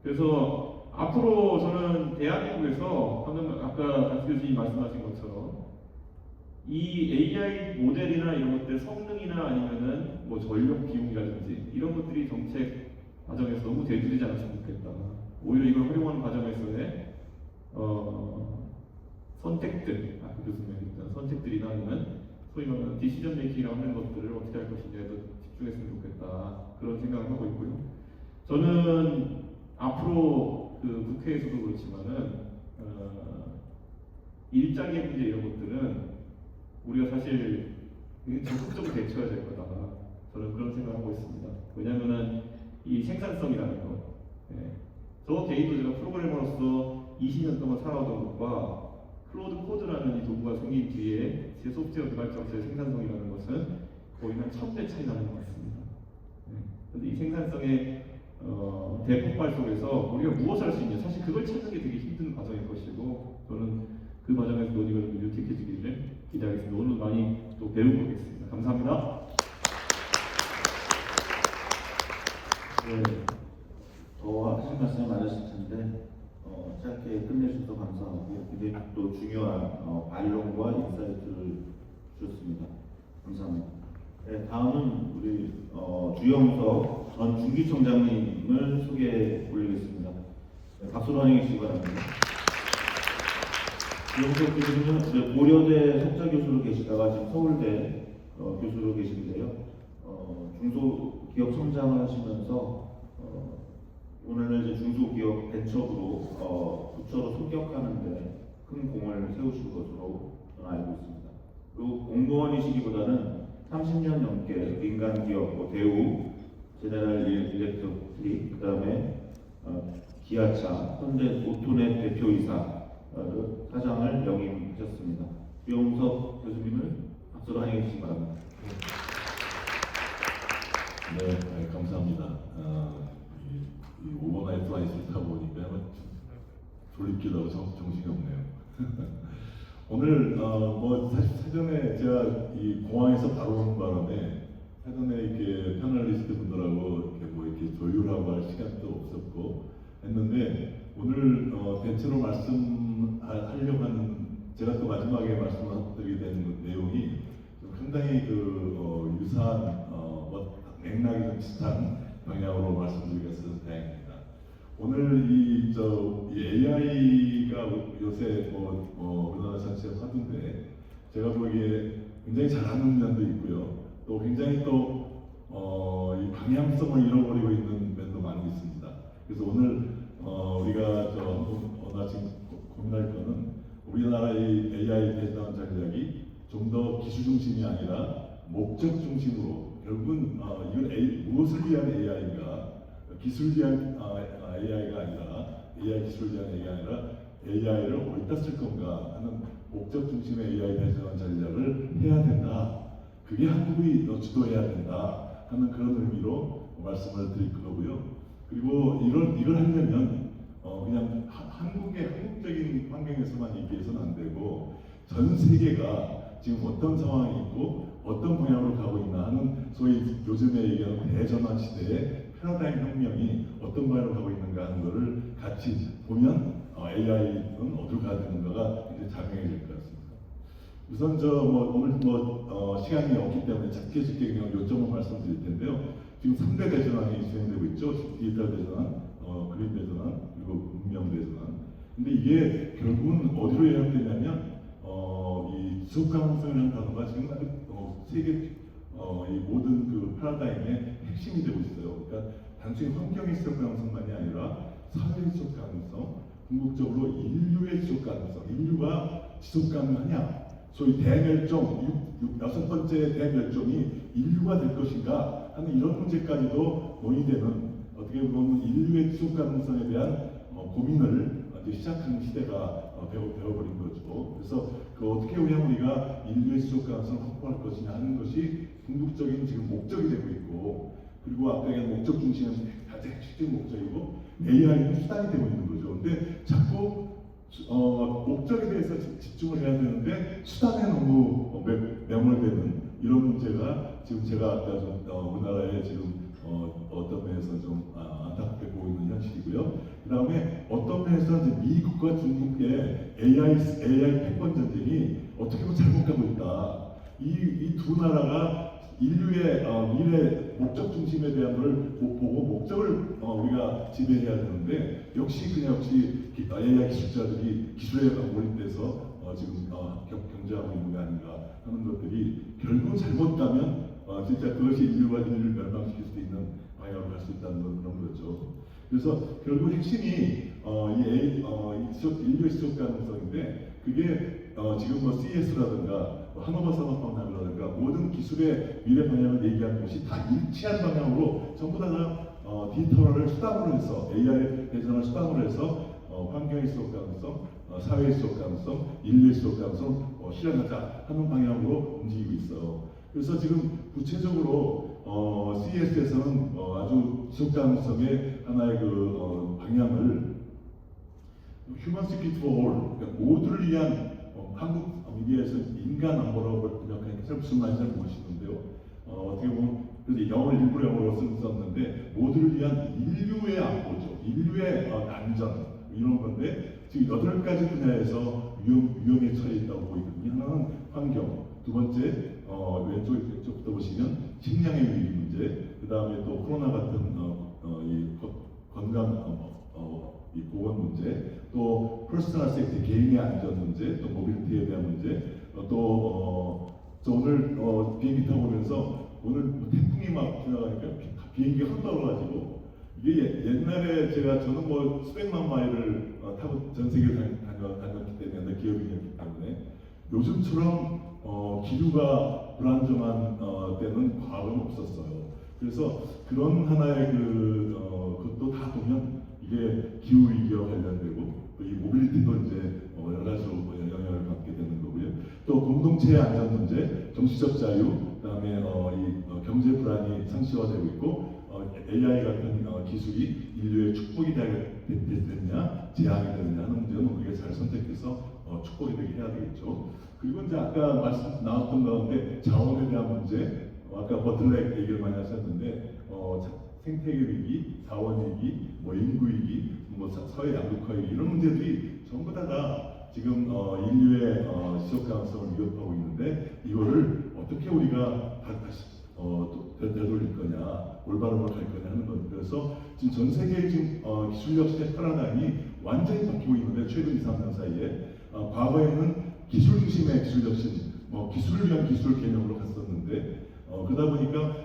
그래서 앞으로 저는 대한민국에서 방금 아까 강 교수님이 말씀하신 것처럼 이 AI 모델이나 이런 것들 성능이나 아니면은 뭐 전력 비용이라든지 이런 것들이 정책 과정에서 너무 대두되지 않았으면 좋겠다. 오히려 이걸 활용하는 과정에서의 선택들, 아까 교수님이 얘기했던 선택들이나 아니면 소위 말하는 디시전 메이킹이라고 하는 것들을 어떻게 할 것인지에 더 집중했으면 좋겠다. 그런 생각을 하고 있고요. 저는 앞으로 그 국회에서도 그렇지만은 일자리 문제 이런 것들은 우리가 사실 적극적으로 대처해야 될 거다. 저는 그런 생각을 하고 있습니다. 왜냐하면은 이 생산성이라는 것, 예. 저 개인도 제가 프로그래머로서 20년 동안 살아오던 것과 클로드 코드라는 이 도구가 생긴 뒤에 제 소프트웨어 개발자로서의 생산성이라는 것은 거의 한 1000배 차이 나는 것 같습니다. 그런데 이 생산성의 대폭발 속에서 우리가 무엇을 할 수 있냐, 사실 그걸 찾는 게 되게 힘든 과정일 것이고, 저는 그 과정에서 논의가 좀 유익해지기를 기대하겠습니다. 오늘 많이 또 배우고 오겠습니다. 감사합니다. 네, 더 하실 말씀이 많으실 텐데 짧게 끝내주셔서 감사하고 굉장히 또 중요한 반론과 인사이트를 주셨습니다. 감사합니다. 네, 다음은 우리 주영석 전 중기청장님을 소개해 올리겠습니다. 네, 박수로 환영해 주시기 바랍니다. 주영석 교수님은 이제 고려대 석좌교수로 계시다가 지금 서울대 교수로 계신데요. 중소기업 성장을 하시면서 오늘은 이제 중소기업 벤처부로 부처로 승격하는데 큰 공을 세우신 것으로 저는 알고 있습니다. 그리고 공무원이시기보다는 30년 넘게 민간 기업, 대우, 제네럴 일렉트릭, 그다음에 기아차, 현대 오토넷 대표이사 사장을 역임하셨습니다. 주영석 교수님을 박수로 환영해 주시기 바랍니다. 네, 감사합니다. 이 오버나이트 플라이트를 타고 오니까 졸립기도 하고 정신이 없네요. 오늘 뭐 사실 사전에 제가 이 공항에서 바로 온 바람에 사전에 이렇게 패널리스트 분들하고 이렇게 조율하고 할 시간도 없었고 했는데 오늘 벤처로 말씀하려고 하는 제가 또 마지막에 말씀드리게 되는 내용이 좀 상당히 유사한 맥락이 좀 비슷한 방향으로 말씀드리게 돼서 다행입니다. 오늘 이 AI가 요새 우리나라 전체에 화두인데 제가 보기에 굉장히 잘하는 면도 있고요. 또 굉장히 이 방향성을 잃어버리고 있는 면도 많이 있습니다. 그래서 오늘 우리가 하나 지금 고민할 거는 우리나라의 AI 대전 전략이 좀 더 기술 중심이 아니라 목적 중심으로 결국은 이건 무엇을 위한 AI인가, 기술을 위한 AI가 아니라 AI 기술을 위한 AI가 아니라 AI를 어디다 쓸 건가 하는 목적 중심의 AI 대전 전략을 해야 된다. 그게 한국이 주도해야 된다 하는 그런 의미로 말씀을 드릴 거고요. 그리고 이걸 하려면 그냥 한국적인 환경에서만 얘기해서는 안 되고 전 세계가 지금 어떤 상황이 있고 어떤 방향으로 가고 있나 하는 소위 요즘에 얘기하는 대전환 시대의 패러다임 혁명이 어떤 방향으로 가고 있는가 하는 것을 같이 보면 AI는 어디로 가야 되는가가 이제 자명해질 것 같습니다. 우선 오늘 시간이 없기 때문에 짧게 그냥 요점을 말씀드릴 텐데요. 지금 3대 대전환이 진행되고 있죠. 디지털 대전환, 그린 대전환, 그리고 문명 대전환. 근데 이게 결국은 어디로 요약되냐면 이 지속 가능성이라는 단어가 지금 세계 이 모든 그 패러다임의 핵심이 되고 있어요. 그러니까 단순히 환경의 지속 가능성만이 아니라 사회의 지속 가능성, 궁극적으로 인류의 지속 가능성, 인류가 지속 가능하냐, 소위 대멸종, 6번째 대멸종이 인류가 될 것인가 하는 이런 문제까지도 논의되는 어떻게 보면 인류의 지속 가능성에 대한 고민을 이제 시작하는 시대가 되어버린 거죠. 그래서 어떻게 하면 우리가 인류의 지속 가능성을 확보할 것이냐 하는 것이 궁극적인 지금 목적이 되고 있고, 그리고 아까 얘기한 목적 중심은 가장 핵심적인 목적이고 AI는 수단이 되고 있는 거죠. 근데 자꾸 목적에 대해서 집중을 해야 되는데 수단에 너무 매몰되는 이런 문제가 지금 제가 아까 우리나라에 지금 어떤 면에서 좀 안타깝게 보이는 현실이고요. 그 다음에 어떤 면에서 이제 미국과 중국의 AI 패권 전쟁이 어떻게 보면 잘못 가고 있다. 이 두 나라가 인류의 미래 목적 중심에 대한 걸 보고 목적을 우리가 지배해야 되는데 역시 AI 기술자들이 기술에 몰입돼서 지금 경쟁하고 있는 게 아닌가 하는 것들이 결국 잘못 가면 진짜 그것이 인류를 멸망시킬 수 있는 방향으로 갈 수 있다는 그런 거죠. 그래서 결국 핵심이 인류의 지속 가능성인데 그게 지금 뭐 CES라든가 하노버 산업박람회라든가 모든 기술의 미래 방향을 얘기하는 것이 다 일치한 방향으로 전부 다 디지털화를 수단으로 해서 AI 대전을 수단으로 해서 환경의 지속 가능성, 사회의 지속 가능성, 인류의 지속 가능성 실현하자 하는 방향으로 움직이고 있어요. 그래서 지금 구체적으로 CES에서는 아주 지속 가능성의 하나의 그 방향을 휴먼 시큐리티 for all, 그러니까 모두를 위한 한국 미디어에서 인간 안보라고 번역하니까 무슨 말인지 잘 모르시는데요. 어떻게 보면 그래서 영어를 일부러 영어로 썼는데 모두를 위한 인류의 안보죠. 인류의 안전 이런 건데 지금 8가지 분야에서 위험에 처해 있다고 보이거든요. 하나는 환경, 두 번째 왼쪽부터 보시면 식량의 위기 문제, 그 다음에 또 코로나 같은 이 건강 이 보건 문제, 또 퍼스널 세이프티 개인의 안전 문제, 또 모빌리티에 대한 문제, 저 오늘 비행기 타고 오면서 오늘 태풍이 막 지나가니까 비행기가 확 떨어가지고 이게 옛날에 저는 뭐 수백만 마일을 타고 전 세계를 다녔기 때문에 기업인이었기 때문에 요즘처럼 기류가 불안정한 때는 과거는 없었어요. 그래서 그런 하나의 그것도 다 보면 이게 기후 위기와 관련되고 또 이 모빌리티도 이제 여러 가지로 영향을 받게 되는 거고요. 또 공동체의 안전 문제, 정치적 자유, 그다음에 이 경제 불안이 상시화되고 있고 AI 같은 기술이 인류의 축복이 되느냐, 재앙이 되느냐 하는 문제는 우리가 잘 선택해서 축복이 되게 해야 되겠죠. 그리고 이제 아까 나왔던 가운데 자원에 대한 문제, 아까 버틀렉 얘기를 많이 하셨는데 생태계 위기, 자원 위기, 뭐 인구 위기, 뭐 사회 양극화 위기 이런 문제들이 전부 다가 지금 인류의 지속 가능성을 위협하고 있는데 이거를 어떻게 우리가 다시 되돌릴 거냐, 올바른 걸 갈 거냐 하는 것. 그래서 지금 전 세계 지금 기술력 시대 패러다임이 완전히 바뀌고 있는데 최근 2, 3년 사이에 과거에는 기술 중심의 기술 혁신, 기술을 위한 기술 개념으로 갔었는데 그러다 보니까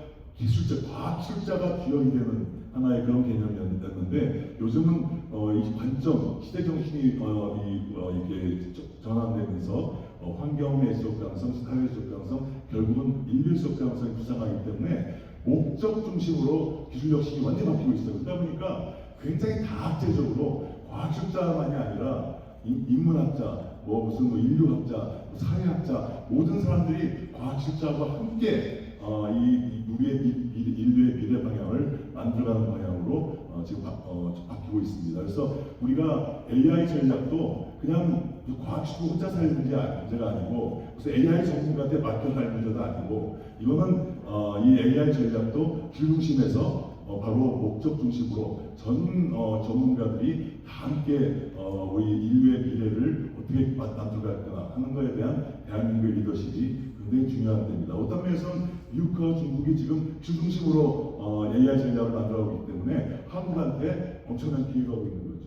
과학 기술자가 주역이 되는 하나의 그런 개념이었는데 요즘은 이 관점, 시대 정신이 이렇게 전환되면서 환경의 지속 가능성, 사회 지속 가능성, 결국은 인류 지속 가능성이 부상하기 때문에 목적 중심으로 기술 혁신이 완전히 바뀌고 있어요. 그러다 보니까 굉장히 다학제적으로 과학기술자만이 아니라 인문학자, 무슨 인류학자, 사회학자 모든 사람들이 과학기술자와 함께 인류의 미래 방향을 만들어가는 방향으로 지금 바뀌고 있습니다. 그래서 우리가 AI 전략도 그냥 과학기술 혼자 살 문제가 아니고 무슨 AI 전문가한테 맡겨서 할 문제도 아니고 이거는 이 AI 전략도 길 중심에서 바로 목적 중심으로 전 전문가들이 다 함께 우리 인류의 미래를 어떻게 만들어갈 거나 하는 것에 대한 대한민국의 리더십이 굉장히 중요한 데입니다. 어떤 면에서는 미국과 중국이 지금 중심으로 AI 전략을 만들어가고 있기 때문에 한국한테 엄청난 기회가 오고 있는 거죠.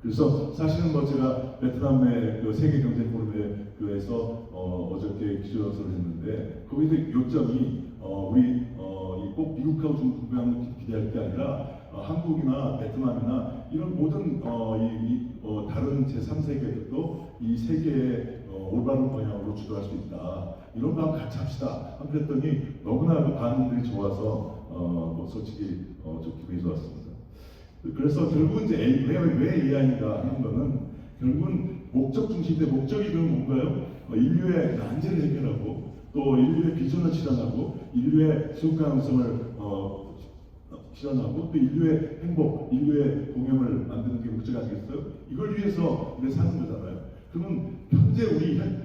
그래서 사실은 제가 베트남의 그 세계 경제 포럼에서 어저께 기조연설을 했는데 거기서 요점이 우리 꼭 미국하고 중국하고 기대할 게 아니라 한국이나 베트남이나 이런 모든 다른 제3세계들도 이 세계의 올바른 방향으로 주도할 수 있다. 이런 거 한번 같이 합시다. 그랬더니 너무나 그 반응들이 좋아서 솔직히 좀 기분이 좋았습니다. 그래서 결국은 이제 왜 AI인가 하는 거는 결국은 목적 중심인데 목적이 그럼 뭔가요? 인류의 난제를 해결하고 또 인류의 비전을 실현하고 인류의 지속 가능성을 실현하고 또 인류의 행복, 인류의 공연을 만드는 게 목적 아니겠어요? 이걸 위해서 우리가 사는 거잖아요. 그러면 현재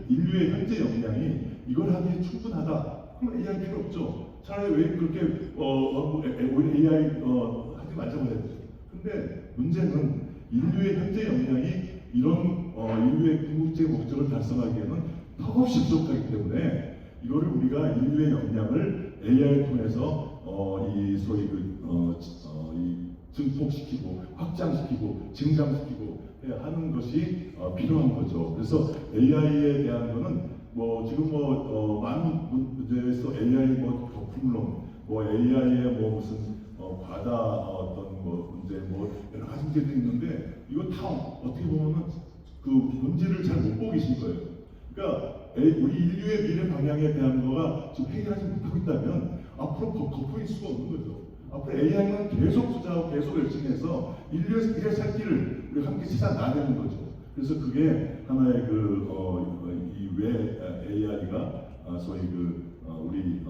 인류의 현재 역량이 이걸 하기에 충분하다. 그럼 AI 필요 없죠. 차라리 왜 그렇게 AI 하지 말자고 해야 되죠. 근데 문제는 인류의 현재 역량이 이런 인류의 궁극적 목적을 달성하기에는 턱없이 부족하기 때문에 이거를 우리가 인류의 역량을 AI를 통해서 이 소위 증폭시키고 확장시키고 증장시키고 해야 하는 것이 필요한 거죠. 그래서 AI에 대한 거는 지금 많은 문제에서 AI 거품론, AI의 무슨 과다 어떤 문제, 뭐 여러 가지 문제들이 있는데 이거 다 어떻게 보면은 그 문제를 잘 못 보고 계신 거예요. 그러니까 우리 인류의 미래 방향에 대한 거가 지금 해결하지 못하고 있다면 앞으로 덮을 수가 없는 거죠. 앞으로 AI는 계속 투자하고 계속 열심히 해서 인류의 미래 살 길을 우리가 함께 찾아 나가는 거죠. 그래서 그게 하나의 이왜 AI가 소위 우리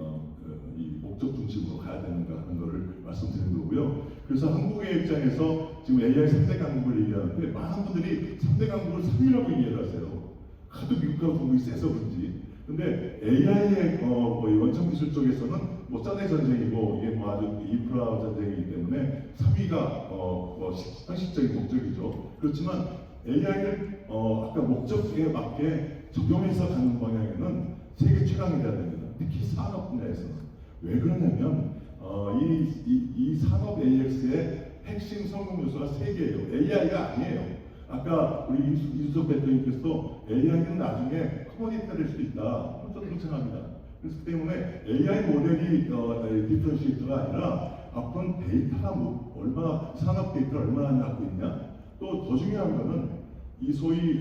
이 목적 중심으로 가야 되는가 하는 거를 말씀드리는 거고요. 그래서 한국의 입장에서 지금 AI 3대 강국을 얘기하는데 많은 분들이 3대 강국을 3이라고 얘기를 하세요. 하도 미국하고 중국이 세서 그런지. 근데 AI의 원천 기술 쪽에서는 뭐 쩐의 전쟁이고 이게 뭐 아주 인프라 전쟁이기 때문에 3위가 상식적인 목적이죠. 그렇지만 AI를 아까 목적에 맞게 적용해서 가는 방향에는 세계 최강이 돼야 됩니다. 특히 산업 분야에서는. 왜 그러냐면 이 산업 AX의 핵심 성공 요소가 3개예요. AI가 아니에요. 아까 우리 이준석 대표님께서 AI는 나중에 커머니티가 될 수도 있다. 저도 그렇게 생각합니다. 그렇기 때문에 AI 모델이 디퍼런시에이터가 아니라 앞으로는 데이터가 얼마나 산업 데이터를 얼마나 갖고 있냐. 또 더 중요한 거는 이 소위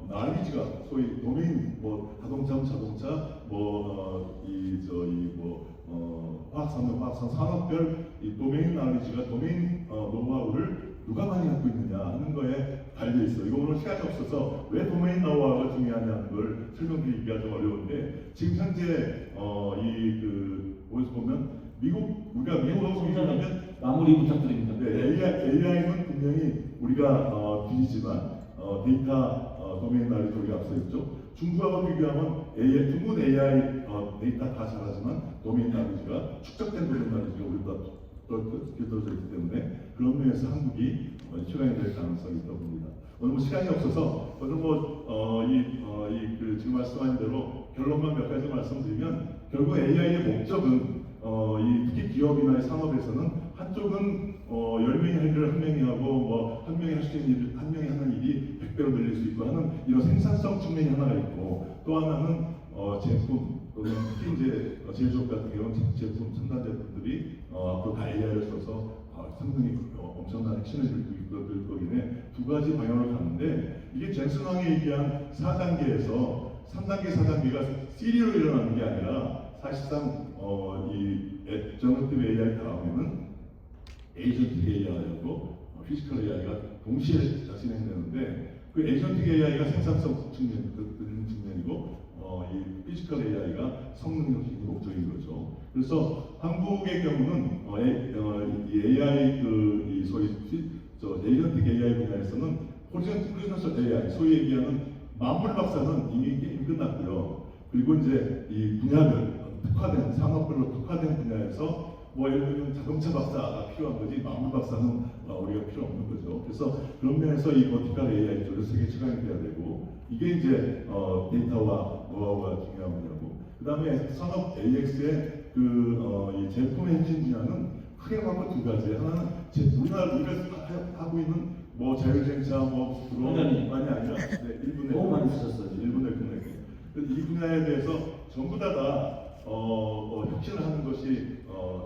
날리지가 소위 도메인 자동차 화학산 산업별 이 도메인 날리지가 도메인 노하우를 누가 많이 갖고 있느냐 하는 거에 달려 있어. 이거 오늘 시간이 없어서 왜 도메인 노하우가 중요하냐는 걸 설명드리기가 좀 어려운데 지금 현재 어디서 보면 우리가 미국하고 비교하면 마무리 부탁드립니다. 네, AI는 분명히 우리가 뒤지지만 데이터 도메인 날리지 우리가 앞서 있죠. 중국하고 비교하면 중국은 AI 데이터 다 잘하지만 도메인 날리지가 축적된 도메인 날리지가 우리보다 더 길어져 있기 때문에 그런 면에서 한국이 최강이 될 가능성이 있다고 봅니다. 오늘 뭐 시간이 없어서 오늘 지금 말씀하신 대로 결론만 몇 가지 말씀드리면 결국 AI의 목적은 특히 기업이나 산업에서는 한쪽은 10명이 할 일을 한 명이 하고 한 명이 할 수 있는 일을 한 명이 하는 일이 100배로 늘릴 수 있고 하는 이런 생산성 측면이 하나가 있고 또 하나는 제품 또는 특히 이제 제조업 같은 경우는 제품 첨단 제품들이 앞으로 다 AI를 써서 상당히 엄청난 핵심을 들고 거기에 두 가지 방향으로 가는데 이게 잭슨 왕이 얘기한 4단계에서 3단계, 4단계가 시리로 일어나는 게 아니라 사실상 이 generative AI 다음에는 에이전틱 AI하고 피지컬 AI가 동시에 진행되는데 그 에이전틱 AI가 생산성 측면이고 이 피지컬 AI가 성능력이 목적인 거죠. 그래서 한국의 경우는 이 AI 이 소위 에이전틱 AI 분야에서는 호리존털 AI 소위 얘기하는 만물 박사는 이미 게임 끝났고요. 그리고 이제 이 분야별 특화된 산업별로 특화된 분야에서 예를 들면 자동차 박사가 필요한 거지 만물 박사는 우리가 필요 없는 거죠. 그래서 그런 면에서 이 버티컬 AI 쪽에서 세계 최강이 돼야 되고 이게 이제 데이터와 노하우가 중요한 분야고 그 다음에 산업 AX의 이 제품 엔진 분야는 크게 보면 두 가지. 하나는 우리가 하고 있는 자율주행차 드론만이 아니라 1분에 너무 많이 쓰셨어요. 1분에 끝내기. 이 분야에 대해서 전부 다 혁신을 하는 것이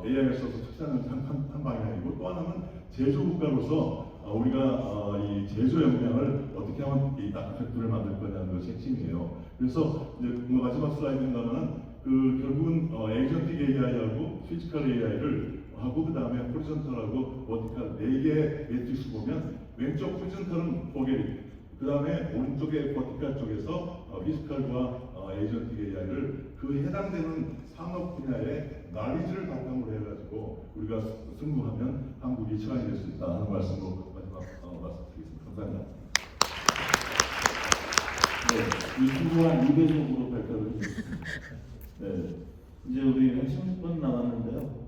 AI를 써서 혁신하는 한 방향이고 또 하나는 제조 국가로서 우리가 이 제조 역량을 어떻게 하면 이 다크팩토리를 만들 거냐는 것이 핵심이에요. 그래서 이제 마지막 슬라이드입니다만 결국은 에이전틱 AI하고 피지컬 AI를 하고 그 다음에 호리존털하고 버티컬 4개의 매트릭스 보면 왼쪽 호리존털은 포게리 그 다음에 오른쪽에 버티컬 쪽에서 피지컬과 에이전틱 AI를 그 해당되는 산업 분야의 나리지를 바탕으로 해가지고 우리가 승부하면 한국이 최강이 될 수 있다 하는 말씀으로 마지막 말씀드리겠습니다. 감사합니다. 네, 이 승부한 2배속으로 발표를 해주셨습니다. 네, 이제 우리 한 10분 남았는데요.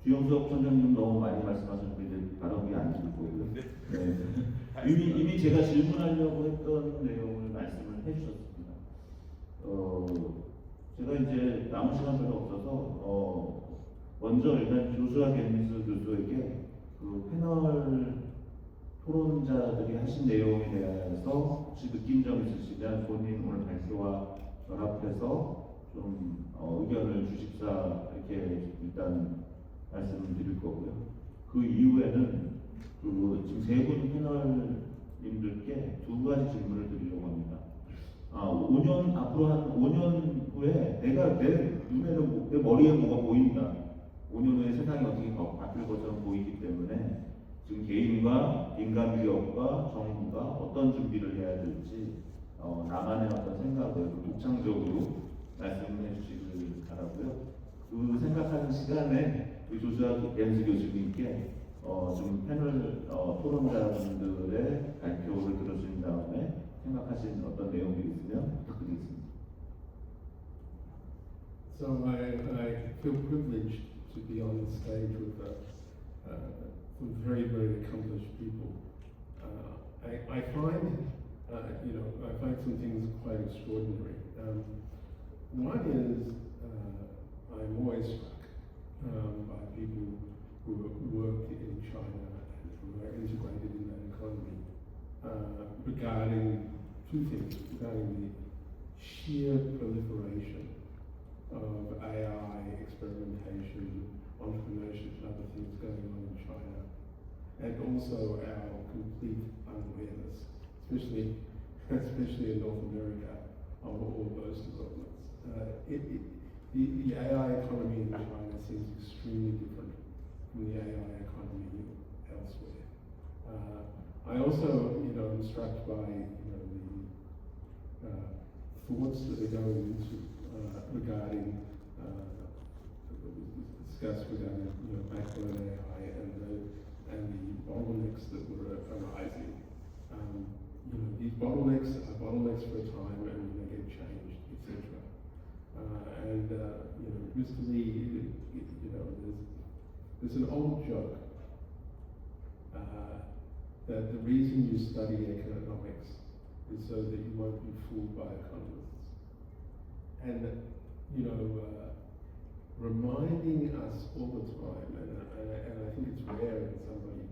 주영석 선생님 너무 많이 말씀하셨고 이제 발언이 안 들고요. 네. 이미 제가 질문하려고 했던 내용을 말씀을 해주셨습니다. 제가 이제 남은 시간 별로 없어서 먼저 일단 조슈아 겐스 교수에게 패널 토론자들이 하신 내용에 대해서 혹시 느낀 점 있으시면 본인 오늘 발표와 결합해서 좀 의견을 주십사 이렇게 일단 말씀을 드릴 거고요. 그 이후에는 지금 세 분 패널님들께 두 가지 질문을 드리려고 합니다. 5년 앞으로 한 5년 후에 내가 내 눈에는 내 머리에 뭐가 보인다. 5년 후에 세상이 어떻게 바뀔 것처럼 보이기 때문에 지금 개인과 민간 기업과 정부가 어떤 준비를 해야 될지 나만의 어떤 생각을 독창적으로 말씀해 주시길 바라고요. 그 생각하는 시간에 우리 조수아 벤스 교수님께 좀 패널 토론자분들의 발표를 들어주신 다음에 생각하신 어떤 내용들이 있으면 부탁드리겠습니다. So I feel privileged to be on the stage with some very, very accomplished people. I find, I find some things quite extraordinary. One is I'm always struck by people who have worked in China and who are integrated in that economy regarding two things, regarding the sheer proliferation of AI experimentation, entrepreneurship and other things going on in China, and also our complete unawareness, especially in North America, of all those developments. The AI economy in China seems extremely different from the AI economy elsewhere. I also, am struck by the thoughts that are going into regarding discussed regarding backbone AI and the bottlenecks that were arising. These bottlenecks are bottlenecks for a time and they get changed, etc. Mr. Lee, there's an old joke that the reason you study economics is so that you won't be fooled by economists. And reminding us all the time, and I think it's rare in somebody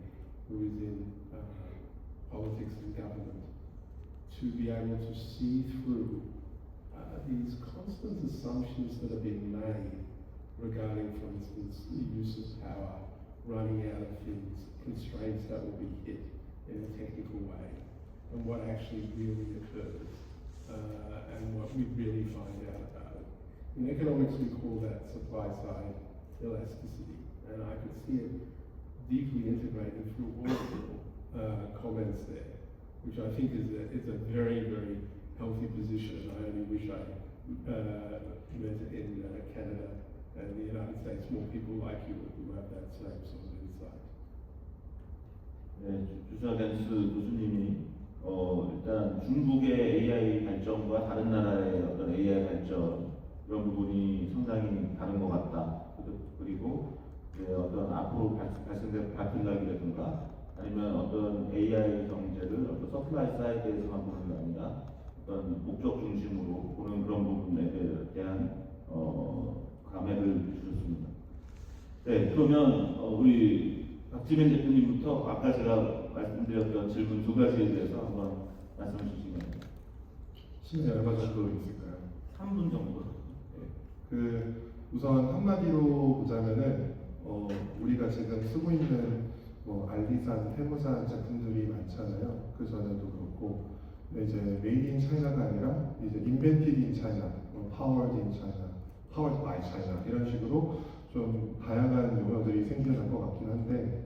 who is in politics and government to be able to see through these constant assumptions that are being made regarding, for instance, the use of power, running out of things, constraints that will be hit in a technical way, and what actually really occurs, and what we really find out about it. In economics, we call that supply-side elasticity, and I could see it deeply integrated through all of the comments there, which I think is a very, very healthy position. I only wish I met in Canada and the United States more people like you who have that same sort of insight. 네, 조슈아 벤스 교수님이 일단 중국의 AI 발전과 다른 나라의 어떤 AI 발전 이런 부분이 상당히 다른 것 같다. 그리고 어떤 앞으로 발생될 바틀락이라든가 아니면 어떤 AI 경제를 어떤 서플라이 사이드에서만 보는 게 아니라 어떤 목적 중심으로 보는 그런 부분에 대한 감회를 주셨습니다. 네, 그러면 우리 박지민 대표님부터 아까 제가 말씀드렸던 질문 두 가지에 대해서 한번 말씀해 주시면 시간이 얼마 정도 있을까요? 3분 정도. 우선 한마디로 보자면은 우리가 지금 쓰고 있는 알리산, 태무산 제품들이 많잖아요. 그 전에도 그렇고, 근데 이제 메이드 인 차이나가 아니라 이제 인벤티드 인 차이나, 파워드 인 차이나, 파워드 바이 차이나 이런 식으로 좀 다양한 용어들이 생겨날 것 같긴 한데,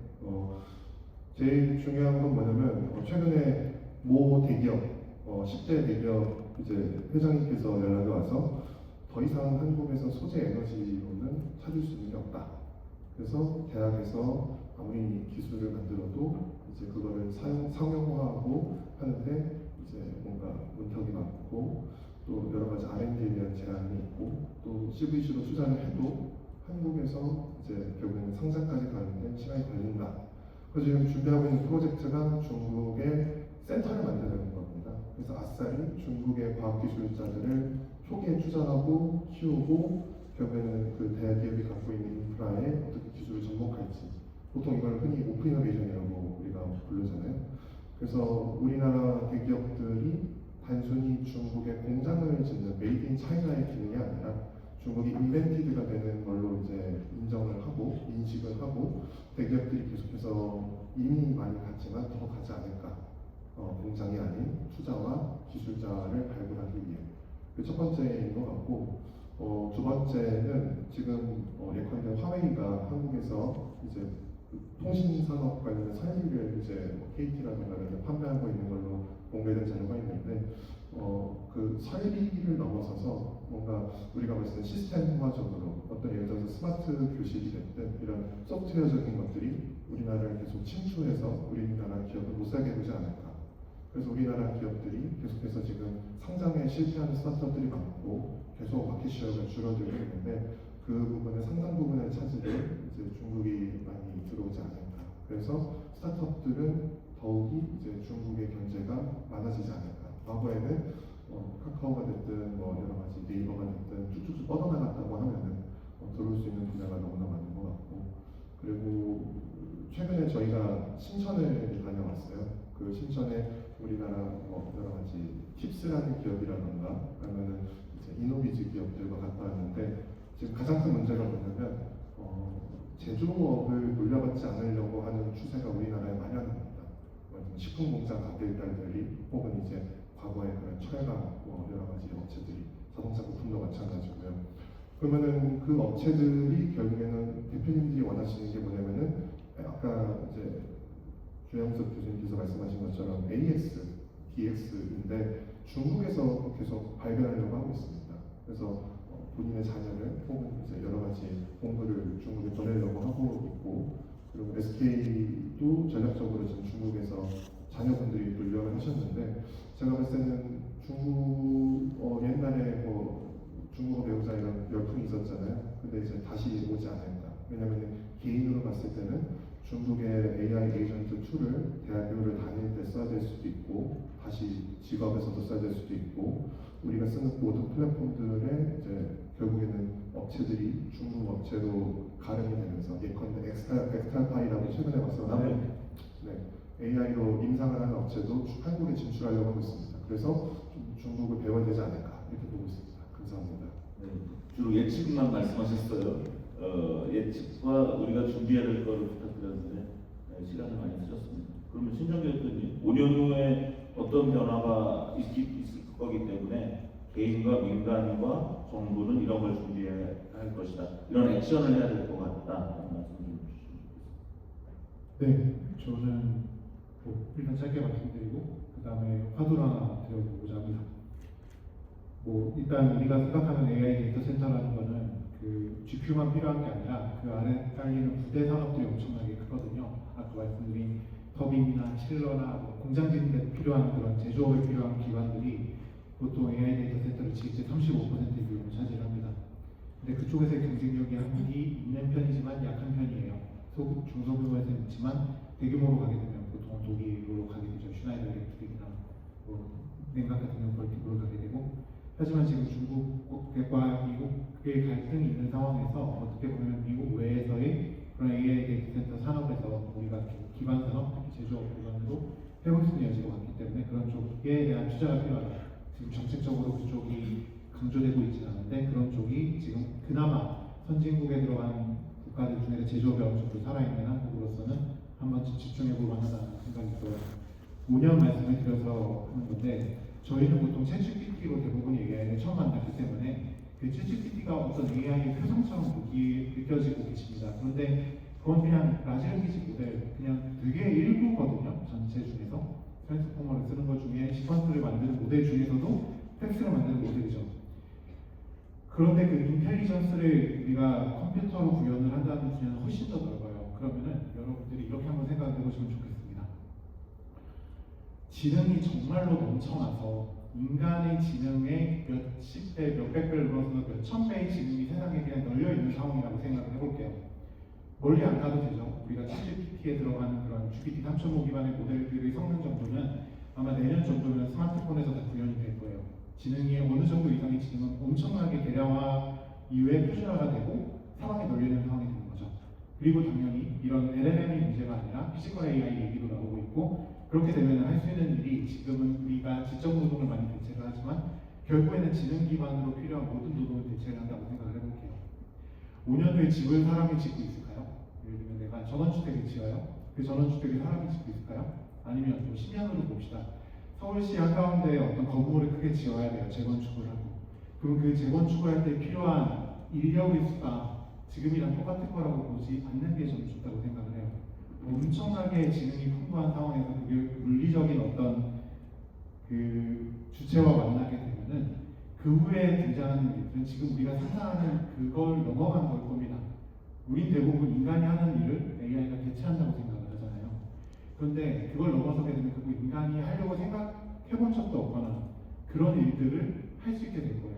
제일 중요한 건 뭐냐면 최근에 모 대기업, 10대 대기업 이제 회장님께서 연락이 와서 더 이상 한국에서 소재 에너지로는 찾을 수 있는 게 없다. 그래서 대학에서 아무리 기술을 만들어도 이제 그거를 상용화하고 하는데 이제 뭔가 문턱이 많고 또 여러 가지 R&D에 대한 제한이 있고 또 CVC로 투자를 해도 한국에서 이제 결국에는 상장까지 가는데 시간이 걸린다. 그래서 지금 준비하고 있는 프로젝트가 중국의 센터를 만드는 겁니다. 그래서 아싸리 중국의 과학기술자들을 초기에 투자하고 키우고 결국에는 그 대기업이 갖고 있는 인프라에 어떻게 기술을 접목할지 보통 이걸 흔히 오픈 이노베이션이라고 우리가 부르잖아요. 그래서 우리나라 대기업들이 단순히 중국의 공장을 짓는 메이드 인 차이나의 기능이 아니라 중국이 인벤티드가 되는 걸로 이제 인정을 하고 인식을 하고 대기업들이 계속해서 이미 많이 갔지만 더 가지 않을까. 공장이 아닌 투자와 기술자를 발굴하기 위해. 그 첫 번째인 것 같고, 두 번째는 지금 예컨대 화웨이가 한국에서 이제 그 통신 산업 관련 설비를 이제 KT라든가 이렇게 판매하고 있는 걸로 공개된 자료가 있는데, 그 설비를 넘어서서 뭔가 우리가 봤을 때 시스템화적으로 어떤 예를 들어서 스마트 교실이 됐든 이런 소프트웨어적인 것들이 우리나라를 계속 침투해서 우리나라 기업을 못 살게 되지 않을까. 그래서 우리나라 기업들이 계속해서 지금 상장에 실패하는 스타트업들이 많고 계속 마켓시어가 줄어들고 있는데 그 부분의 상당 부분의 차질을 이제 중국이 많이 들어오지 않을까. 그래서 스타트업들은 더욱이 이제 중국의 견제가 많아지지 않을까. 과거에는 카카오가 됐든 뭐 여러 가지 네이버가 됐든 쭉쭉 뻗어나갔다고 하면은 들어올 수 있는 분야가 너무나 많은 것 같고, 그리고 최근에 저희가 신천을 다녀왔어요. 그 신천에 우리나라 여러 가지 팁스라는 기업이라던가 아니면은 이제 이노비즈 기업들과 갔다 왔는데 지금 가장 큰 문제가 뭐냐면 제조업을 물려받지 않으려고 하는 추세가 우리나라에 만연합니다. 식품 공장 가게들이 혹은 이제 과거에 그런 철강 여러 가지 업체들이 자동차 부품도 마찬가지고요. 그러면은 그 업체들이 결국에는 대표님들이 원하시는 게 뭐냐면은 아까 이제 주영석 교수님께서 말씀하신 것처럼 AX, DX인데 중국에서 계속 발견하려고 하고 있습니다. 그래서 본인의 자녀를 혹은 이제 여러 가지 공부를 중국에 보내려고 하고 있고, 그리고 SK도 전략적으로 지금 중국에서 자녀분들이 논력을 하셨는데 제가 봤을 때는 중국 옛날에 중국어 배우자 이런 열풍이 있었잖아요. 근데 이제 다시 오지 않을까. 왜냐하면 개인으로 봤을 때는 중국의 AI 에이전트 툴을 대학교를 다닐 때 써야 될 수도 있고 다시 직업에서도 써야 될 수도 있고, 우리가 쓰는 모든 플랫폼들에 이제 결국에는 업체들이 중국 업체로 가름이 되면서 예컨대 엑스탈파이라고 최근에 봤었는데 AI로 임상을 하는 업체도 한국에 진출하려고 하고 있습니다. 그래서 좀 중국을 배워야 되지 않을까 이렇게 보고 있습니다. 감사합니다. 네, 주로 예측만 말씀하셨어요. 예측과 우리가 준비해야 될 거를 부탁드렸는데 시간을 많이 쓰셨습니다. 그러면 신정교 대표님, 5년 후에 어떤 변화가 있을 거기 때문에 개인과 민간과 정부는 이런 걸 준비해야 할 것이다. 이런 액션을 해야 될 것 같다. 라는 말씀 좀 주시면 좋겠습니다. 네, 저는 일단 짧게 말씀드리고 그 다음에 화두를 하나 드려보고자 합니다. 일단 우리가 생각하는 AI 데이터 센터라는 거는 그 GPU만 필요한 게 아니라 그 안에 깔리는 부대 산업들이 엄청나게 크거든요. 아까 말씀드린 더빙이나 칠러나 공장 짓는 데 필요한 그런 제조업에 필요한 기관들이 보통 AI 데이터 센터를 지을 때 35%의 비용을 차지합니다. 근데 그쪽에서의 경쟁력이 한국이 있는 편이지만 약한 편이에요. 중소규모에서 있지만 대규모로 가게 되면 보통 독일로 가게 되죠. 슈나이더 일렉트릭이나 냉각 같은 경우 벌티브로 가게 되고, 하지만 지금 중국과 미국의 갈등이 있는 상황에서 어떻게 보면 미국 외에서의 그런 AI 데이터 센터 산업에서 우리가 기반 산업, 특히 제조업 기반으로 회복할 수 있는 여지가 많기 때문에 그런 쪽에 대한 투자가 필요하다. 지금 정책적으로 그쪽이 강조되고 있지는 않은데 그런 쪽이 지금 그나마 선진국에 들어간 국가들 중에서 제조업이 어느 정도 살아있는 한국으로서는 한번 집중해볼 만하다는 생각이 들어요. 5년 말씀을 드려서 하는 건데 저희는 보통 챗GPT로 대부분 AI를 처음 만났기 때문에 그 챗GPT가 어떤 AI의 표상처럼 느껴지고 계십니다. 그런데 그건 그냥 라지랭귀지 모델, 그냥 되게 일부거든요. 전체 중에서 트랜스포머를 쓰는 것 중에 시퀀스를 만드는 모델 중에서도 텍스트를 만드는 모델이죠. 그런데 그 인텔리전스를 우리가 컴퓨터로 구현을 한다는 분야는 훨씬 더 넓어요. 그러면은 여러분들이 이렇게 한번 생각해 보시면 좋겠습니다. 지능이 정말로 넘쳐나서 인간의 지능의 몇십 배, 몇백 배를 넘어서 몇천 배의 지능이 세상에 그냥 널려 있는 상황이라고 생각을 해볼게요. 멀리 안 가도 되죠. 우리가 챗GPT에 들어가는 그런 GPT 3.5 기반의 모델들의 성능 정도는 아마 내년 정도면 스마트폰에서 다 구현이 될 거예요. 지능이 어느 정도 이상의 지능은 엄청나게 대량화 이후에 표준화가 되고 상황에 널리는 상황이 되는 거죠. 그리고 당연히 이런 LLM이 문제가 아니라 피지컬 AI 얘기도 나오고 있고, 그렇게 되면 할 수 있는 일이 지금은 우리가 지적 노동을 많이 대체를 하지만 결국에는 지능 기반으로 필요한 모든 노동을 대체를 한다고 생각을 해볼게요. 5년 후에 집을 사람이 짓고 있을까요? 예를 들면 내가 전원주택을 지어요. 그 전원주택을 사람이 짓고 있을까요? 아니면 또 10년으로 봅시다. 서울시 한가운데 어떤 건물을 크게 지어야 돼요. 재건축을 하고. 그럼 그 재건축을 할 때 필요한 인력의 수가 지금이랑 똑같을 거라고 보지 않는 게 저는 좋다고 생각을 해요. 엄청나게 지능이 풍부한 상황에서 그게 물리적인 어떤 그 주체와 만나게 되면은 그 후에 등장하는 일들은 지금 우리가 상상하는 그걸 넘어간 걸 겁니다. 우린 대부분 인간이 하는 일을 AI가 대체한다고 생각을 하잖아요. 그런데 그걸 넘어서게 되면 결국 인간이 하려고 생각해본 적도 없거나 그런 일들을 할 수 있게 될 거예요.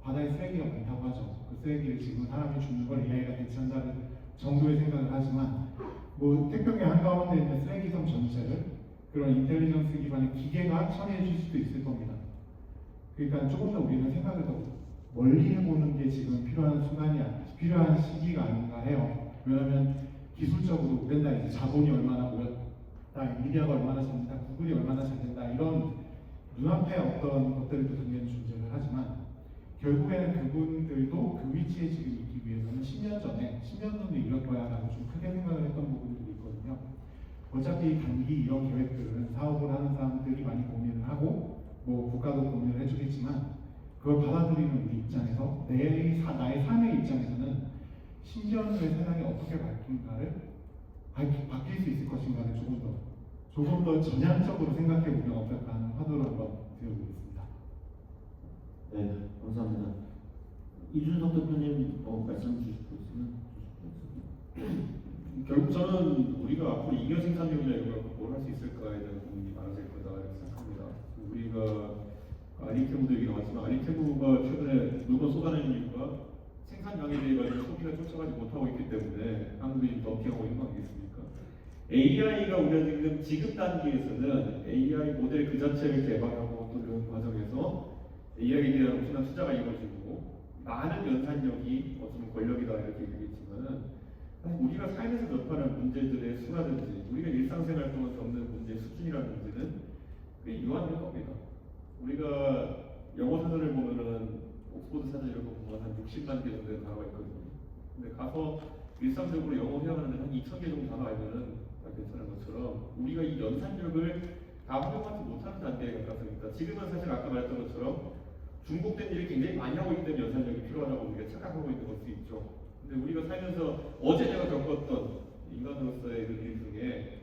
바다에 쓰레기가 많다고 하죠. 그 쓰레기를 지금 사람이 줍는 걸 AI가 대체한다는 정도의 생각을 하지만 뭐 태평양 한가운데 있는 쓰레기섬 전체를 그런 인텔리전스 기반의 기계가 처리해 줄 수도 있을 겁니다. 그러니까 조금 더 우리는 생각을 더 멀리 해보는 게 지금 필요한 시기가 아닌가 해요. 왜냐하면 기술적으로 맨날 이제 자본이 얼마나 모였다, 엔비디아가 얼마나 잘 된다, 구글이 얼마나 잘 된다 이런 눈앞에 어떤 것들도 당연히 존재를 하지만 결국에는 그분들도 그 위치에 지금 있기 위해서는 10년 전에 10년 정도 이럴 거야라고 좀 크게 생각을 했던 부분들이 있거든요. 어차피 단기 이런 계획들은 사업을 하는 사람들이 많이 고민을 하고 뭐 국가도 고민을 해주겠지만 그걸 받아들이는 우리 입장에서 나의 삶의 입장에서는 10년 후에 세상이 어떻게 바뀔 수 있을 것인가를 조금 더 전향적으로 생각해 보면 어떨까 하는 화두를 한번 드려보겠습니다. 네, 감사합니다. 이준석 대표님 말씀 주실 거 있으면 결국 저는 우리가 앞으로 잉여 생산력이나 이런 걸 뭘 할 수 있을까에 대한 고민이 많아질 거다 이렇게 생각합니다. 우리가 아리테무도 얘기 나왔지만 아리테무가 최근에 물건 쏟아내는 이유가 생산량에 대해 가지고 소비가 쫓아가지 못하고 있기 때문에 한국이 지금 덤핑하고 있는 거 아니겠습니까? AI가 우리가 지금 단계에서는 AI 모델 그 자체를 개발하고 또 그런 과정에서 AI에 대한 엄청난 투자가 이루어지고 많은 연산력이 어떤 권력이다 이렇게 얘기했지만은 사실 우리가 삶에서 접하는 문제들의 수라든지 우리가 일상생활 동안 겪는 문제의 수준이라는 문제는 꽤 유한할 겁니다. 우리가 영어 사전을 보면은 옥스퍼드 사전 이런 거 보면 한 60만 개 정도의 단어가 있거든요. 근데 가서 일상적으로 영어 회화하는데 한 2,000개 정도 단어 알면은 다 괜찮은 것처럼 우리가 이 연산력을 다 활용하지 못하는 단계에 가깝습니다. 지금은 사실 아까 말했던 것처럼 중복된 일을 굉장히 많이 하고 있기 때문에 연산력이 필요하다고 우리가 착각하고 있는 걸 수 있죠. 근데 우리가 살면서 어제 내가 겪었던 인간으로서의 그 일 중에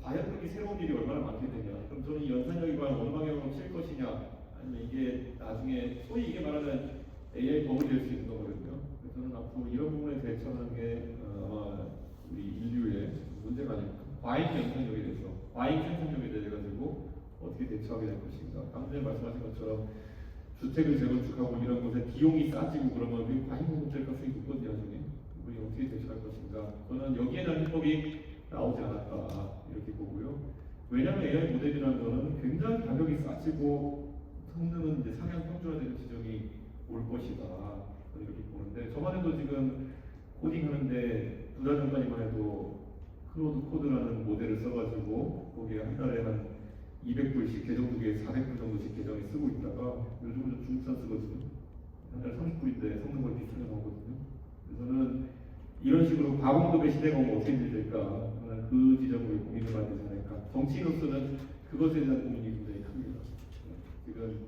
과연 그렇게 새로운 일이 얼마나 많게 되냐. 그럼 저는 이 연산력이 과연 어느 방향으로 칠 것이냐. 아니면 이게 나중에 소위 이게 말하는 AI 버블이 될 수 있는 거거든요. 그래서 저는 앞으로 이런 부분에 대처하는 게 아마 우리 인류의 문제가 아닐까. 과잉 연산력에 대해서, 과잉 생산력에 대해 가지고 어떻게 대처하게 될 것인가. 방금 전에 말씀하신 것처럼 주택을 재건축하고 이런 곳에 비용이 싸지고 그러면 우리 과잉 공급될 가능성이 높거든요. 나중에 우리 어떻게 대처할 것인가. 저는 여기에 대한 해법이 나오지 않았다 이렇게 보고요. 왜냐하면 AI 모델이라는 거는 굉장히 가격이 싸지고 성능은 이제 상향 평준화되는 지점이 올 것이다 이렇게 보는데 저만 해도 지금 코딩하는데 2달 전까지만 해도 클로드 코드라는 모델을 써가지고 거기에 한 달에 한 200불씩 계정 두 개에 400불 정도씩 계정에 쓰고 있다가 요즘은 좀 중국산 쓰거든요. 한 달에 30불인데 성능 거의 비슷하게 나오거든요. 그래서는 이런 식으로 과공급의 시대가 오면 어떻게 될까? 그 지점으로 고민을 해야 되지 않을까? 정치인으로서는 그것에 대한 고민이 굉장히 큽니다. 지금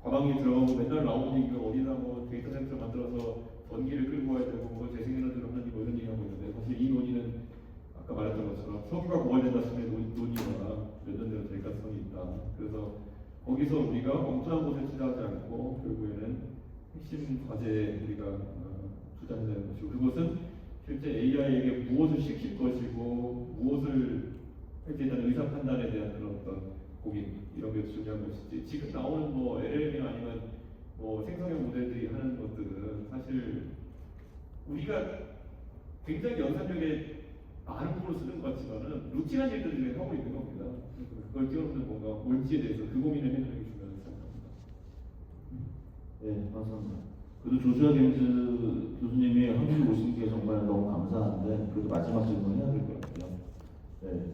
과방위 들어가고 맨날 나오는 얘기가 어디다 뭐 데이터 센터 만들어서 전기를 끌고 와야 되고 뭐 재생에너지를 하는 뭐 이런 얘기하고 있는데 사실 이 논의는 아까 말했던 것처럼 석유가 고갈된다 싶으면 논의가 몇 년 전에 될 가능성이 있다. 그래서 거기서 우리가 엉뚱한 곳에 투자하지 않고 결국에는 핵심 과제에 우리가 투자해야 되는 것이고 그것은 실제 AI에게 무엇을 시킬 것이고 무엇을 할지에 대한 의사 판단에 대한 그런 어떤 고민 이런 게 중요한 것이지 지금 나오는 뭐 LLM이나 아니면 뭐 생성형 모델들이 하는 것들은 사실 우리가 굉장히 연산력에 많은 부분을 쓰는 것 같지만은 루틴한 일들을 하고 있는 겁니다. 그걸 뛰어넘는 뭔가 올지에 대해서 그 고민을 해내는 게 중요하다고 생각합니다. 네, 감사합니다. 그래도 조슈아 겐즈 교수님이 한국에 오신 게 정말 너무 감사한데 그래도 마지막 질문 해야 될 것 같아요. 네.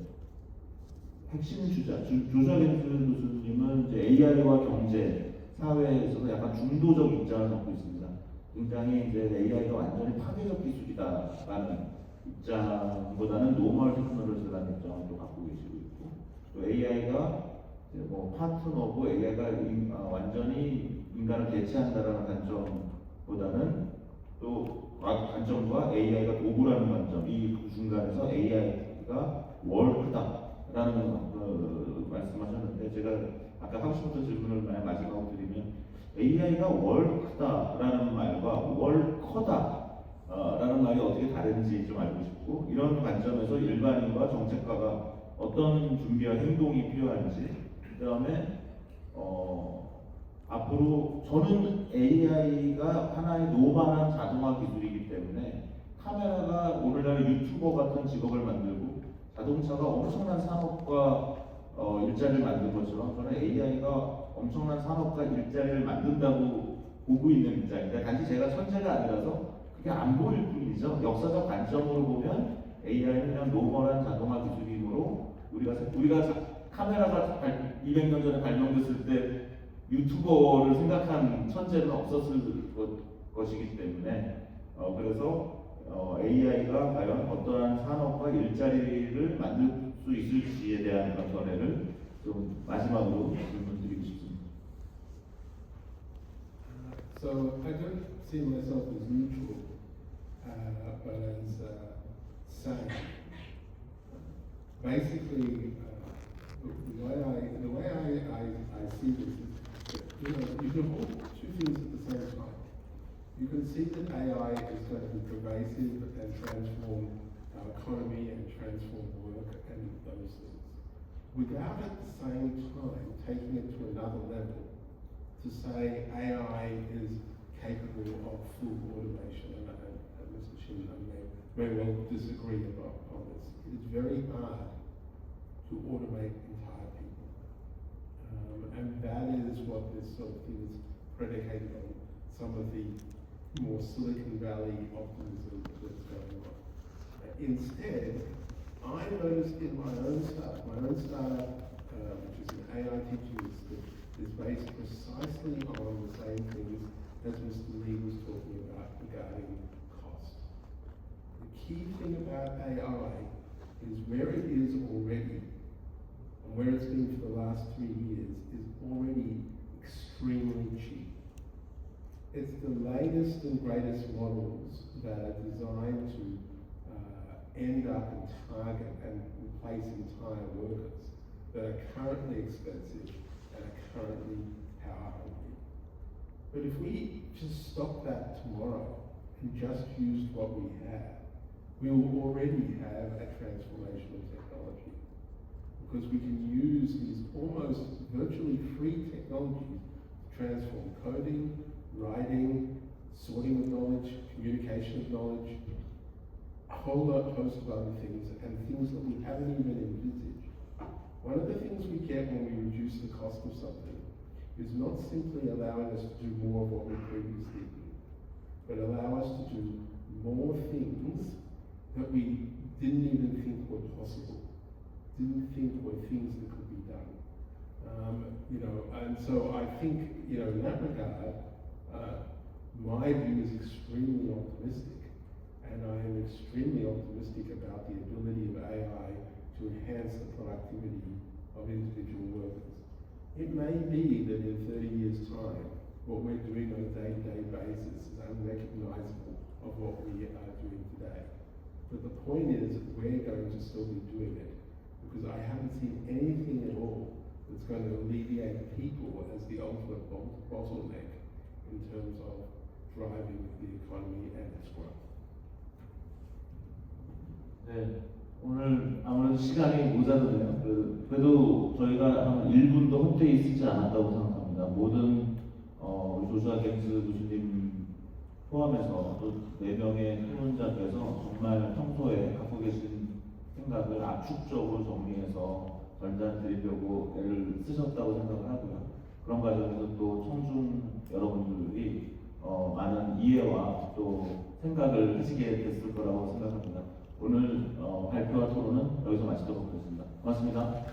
핵심 주자 조슈아 겐즈 교수님은 이제 AI와 경제 사회에서도 약간 중도적 입장을 갖고 있습니다. 굉장히 이제 AI가 완전히 파괴적 기술이다라는 입장보다는 노멀 테크놀로지라는 입장을 또 갖고 계시고 있고, 또 AI가 뭐 파트너고 AI가 완전히 인간을 대체한다라는 관점보다는 또 관점과 AI가 도구라는 관점, 이 중간에서 AI가 월크다라는 말씀하셨는데, 제가 아까 하고 싶었던 질문을 만약 마지막으로 드리면 AI가 월크다라는 말과 월커다라는 말이 어떻게 다른지 좀 알고 싶고, 이런 관점에서 일반인과 정책가가 어떤 준비와 행동이 필요한지, 그다음에 앞으로 저는 AI가 하나의 노멀한 자동화 기술이기 때문에 카메라가 오늘날 유튜버 같은 직업을 만들고 자동차가 엄청난 산업과 일자리를 만든 것처럼 저는 AI가 엄청난 산업과 일자리를 만든다고 보고 있는 입장인데, 단지 제가 천재가 아니라서 그게 안 보일 뿐이죠. 역사적 관점으로 보면 AI는 그냥 노멀한 자동화 기술이므로 우리가 카메라가 200년 전에 발명됐을 때 유튜버를 생각한 천재는 없었을 것이기 때문에 그래서 AI가 과연 어떠한 산업과 일자리를 만들 수 있을지에 대한 그런 견해를 좀 마지막으로 질문드리고 싶습니다. So I don't see myself as neutral, but as sane. Basically, the way I see this is, you can hold two things at the same time. You can see that AI is going to be pervasive and transform our economy and transform work and those things, without at the same time taking it to another level to say AI is capable of full automation. And Mr. Shin may well disagree on this. It is very hard to automate entire people. And that is what this sort of thing is predicated on, some of the more Silicon Valley optimism that's going on. Instead, I noticed in my own startup, which is an AI teaching institute, is based precisely on the same things as Mr. Lee was talking about regarding cost. The key thing about AI is where it is already, and where it's been for the last 3 years, is already extremely cheap. It's the latest and greatest models that are designed to end up and target and replace entire workers that are currently expensive and are currently power hungry. But if we just stop that tomorrow and just used what we have, we will already have a transformational technology, because we can use these almost virtually free technologies to transform coding, writing, sorting of knowledge, communication of knowledge, a whole host of other things, and things that we haven't even envisaged. One of the things we get when we reduce the cost of something is not simply allowing us to do more of what we previously did, but allow us to do more things that we didn't even think were possible, didn't think were things that could be done. And so I think, in that regard, my view is extremely optimistic, and I am extremely optimistic about the ability of AI to enhance the productivity of individual workers. It may be that in 30 years' time, what we're doing on a day-to-day basis is unrecognizable of what we are doing today. But the point is, we're going to still be doing it, because I haven't seen anything at all that's going to alleviate people as the ultimate bottleneck in terms of driving the economy and its growth. 네, 오늘 아무래도 시간이 모자르네요. 그래도 저희가 한 1분도 헛되이 쓰지 않았다고 생각합니다. 모든 우리 조슈아 갱스 교수님 포함해서 또 4명의 토론자께서 정말 평소에 갖고 계신 생각을 압축적으로 정리해서 전달드리려고 애를 쓰셨다고 생각을 하고요. 그런 과정에서 또 청중 여러분들이 많은 이해와 또 생각을 하시게 됐을 거라고 생각합니다. 오늘 발표와 토론은 여기서 마치도록 하겠습니다. 고맙습니다.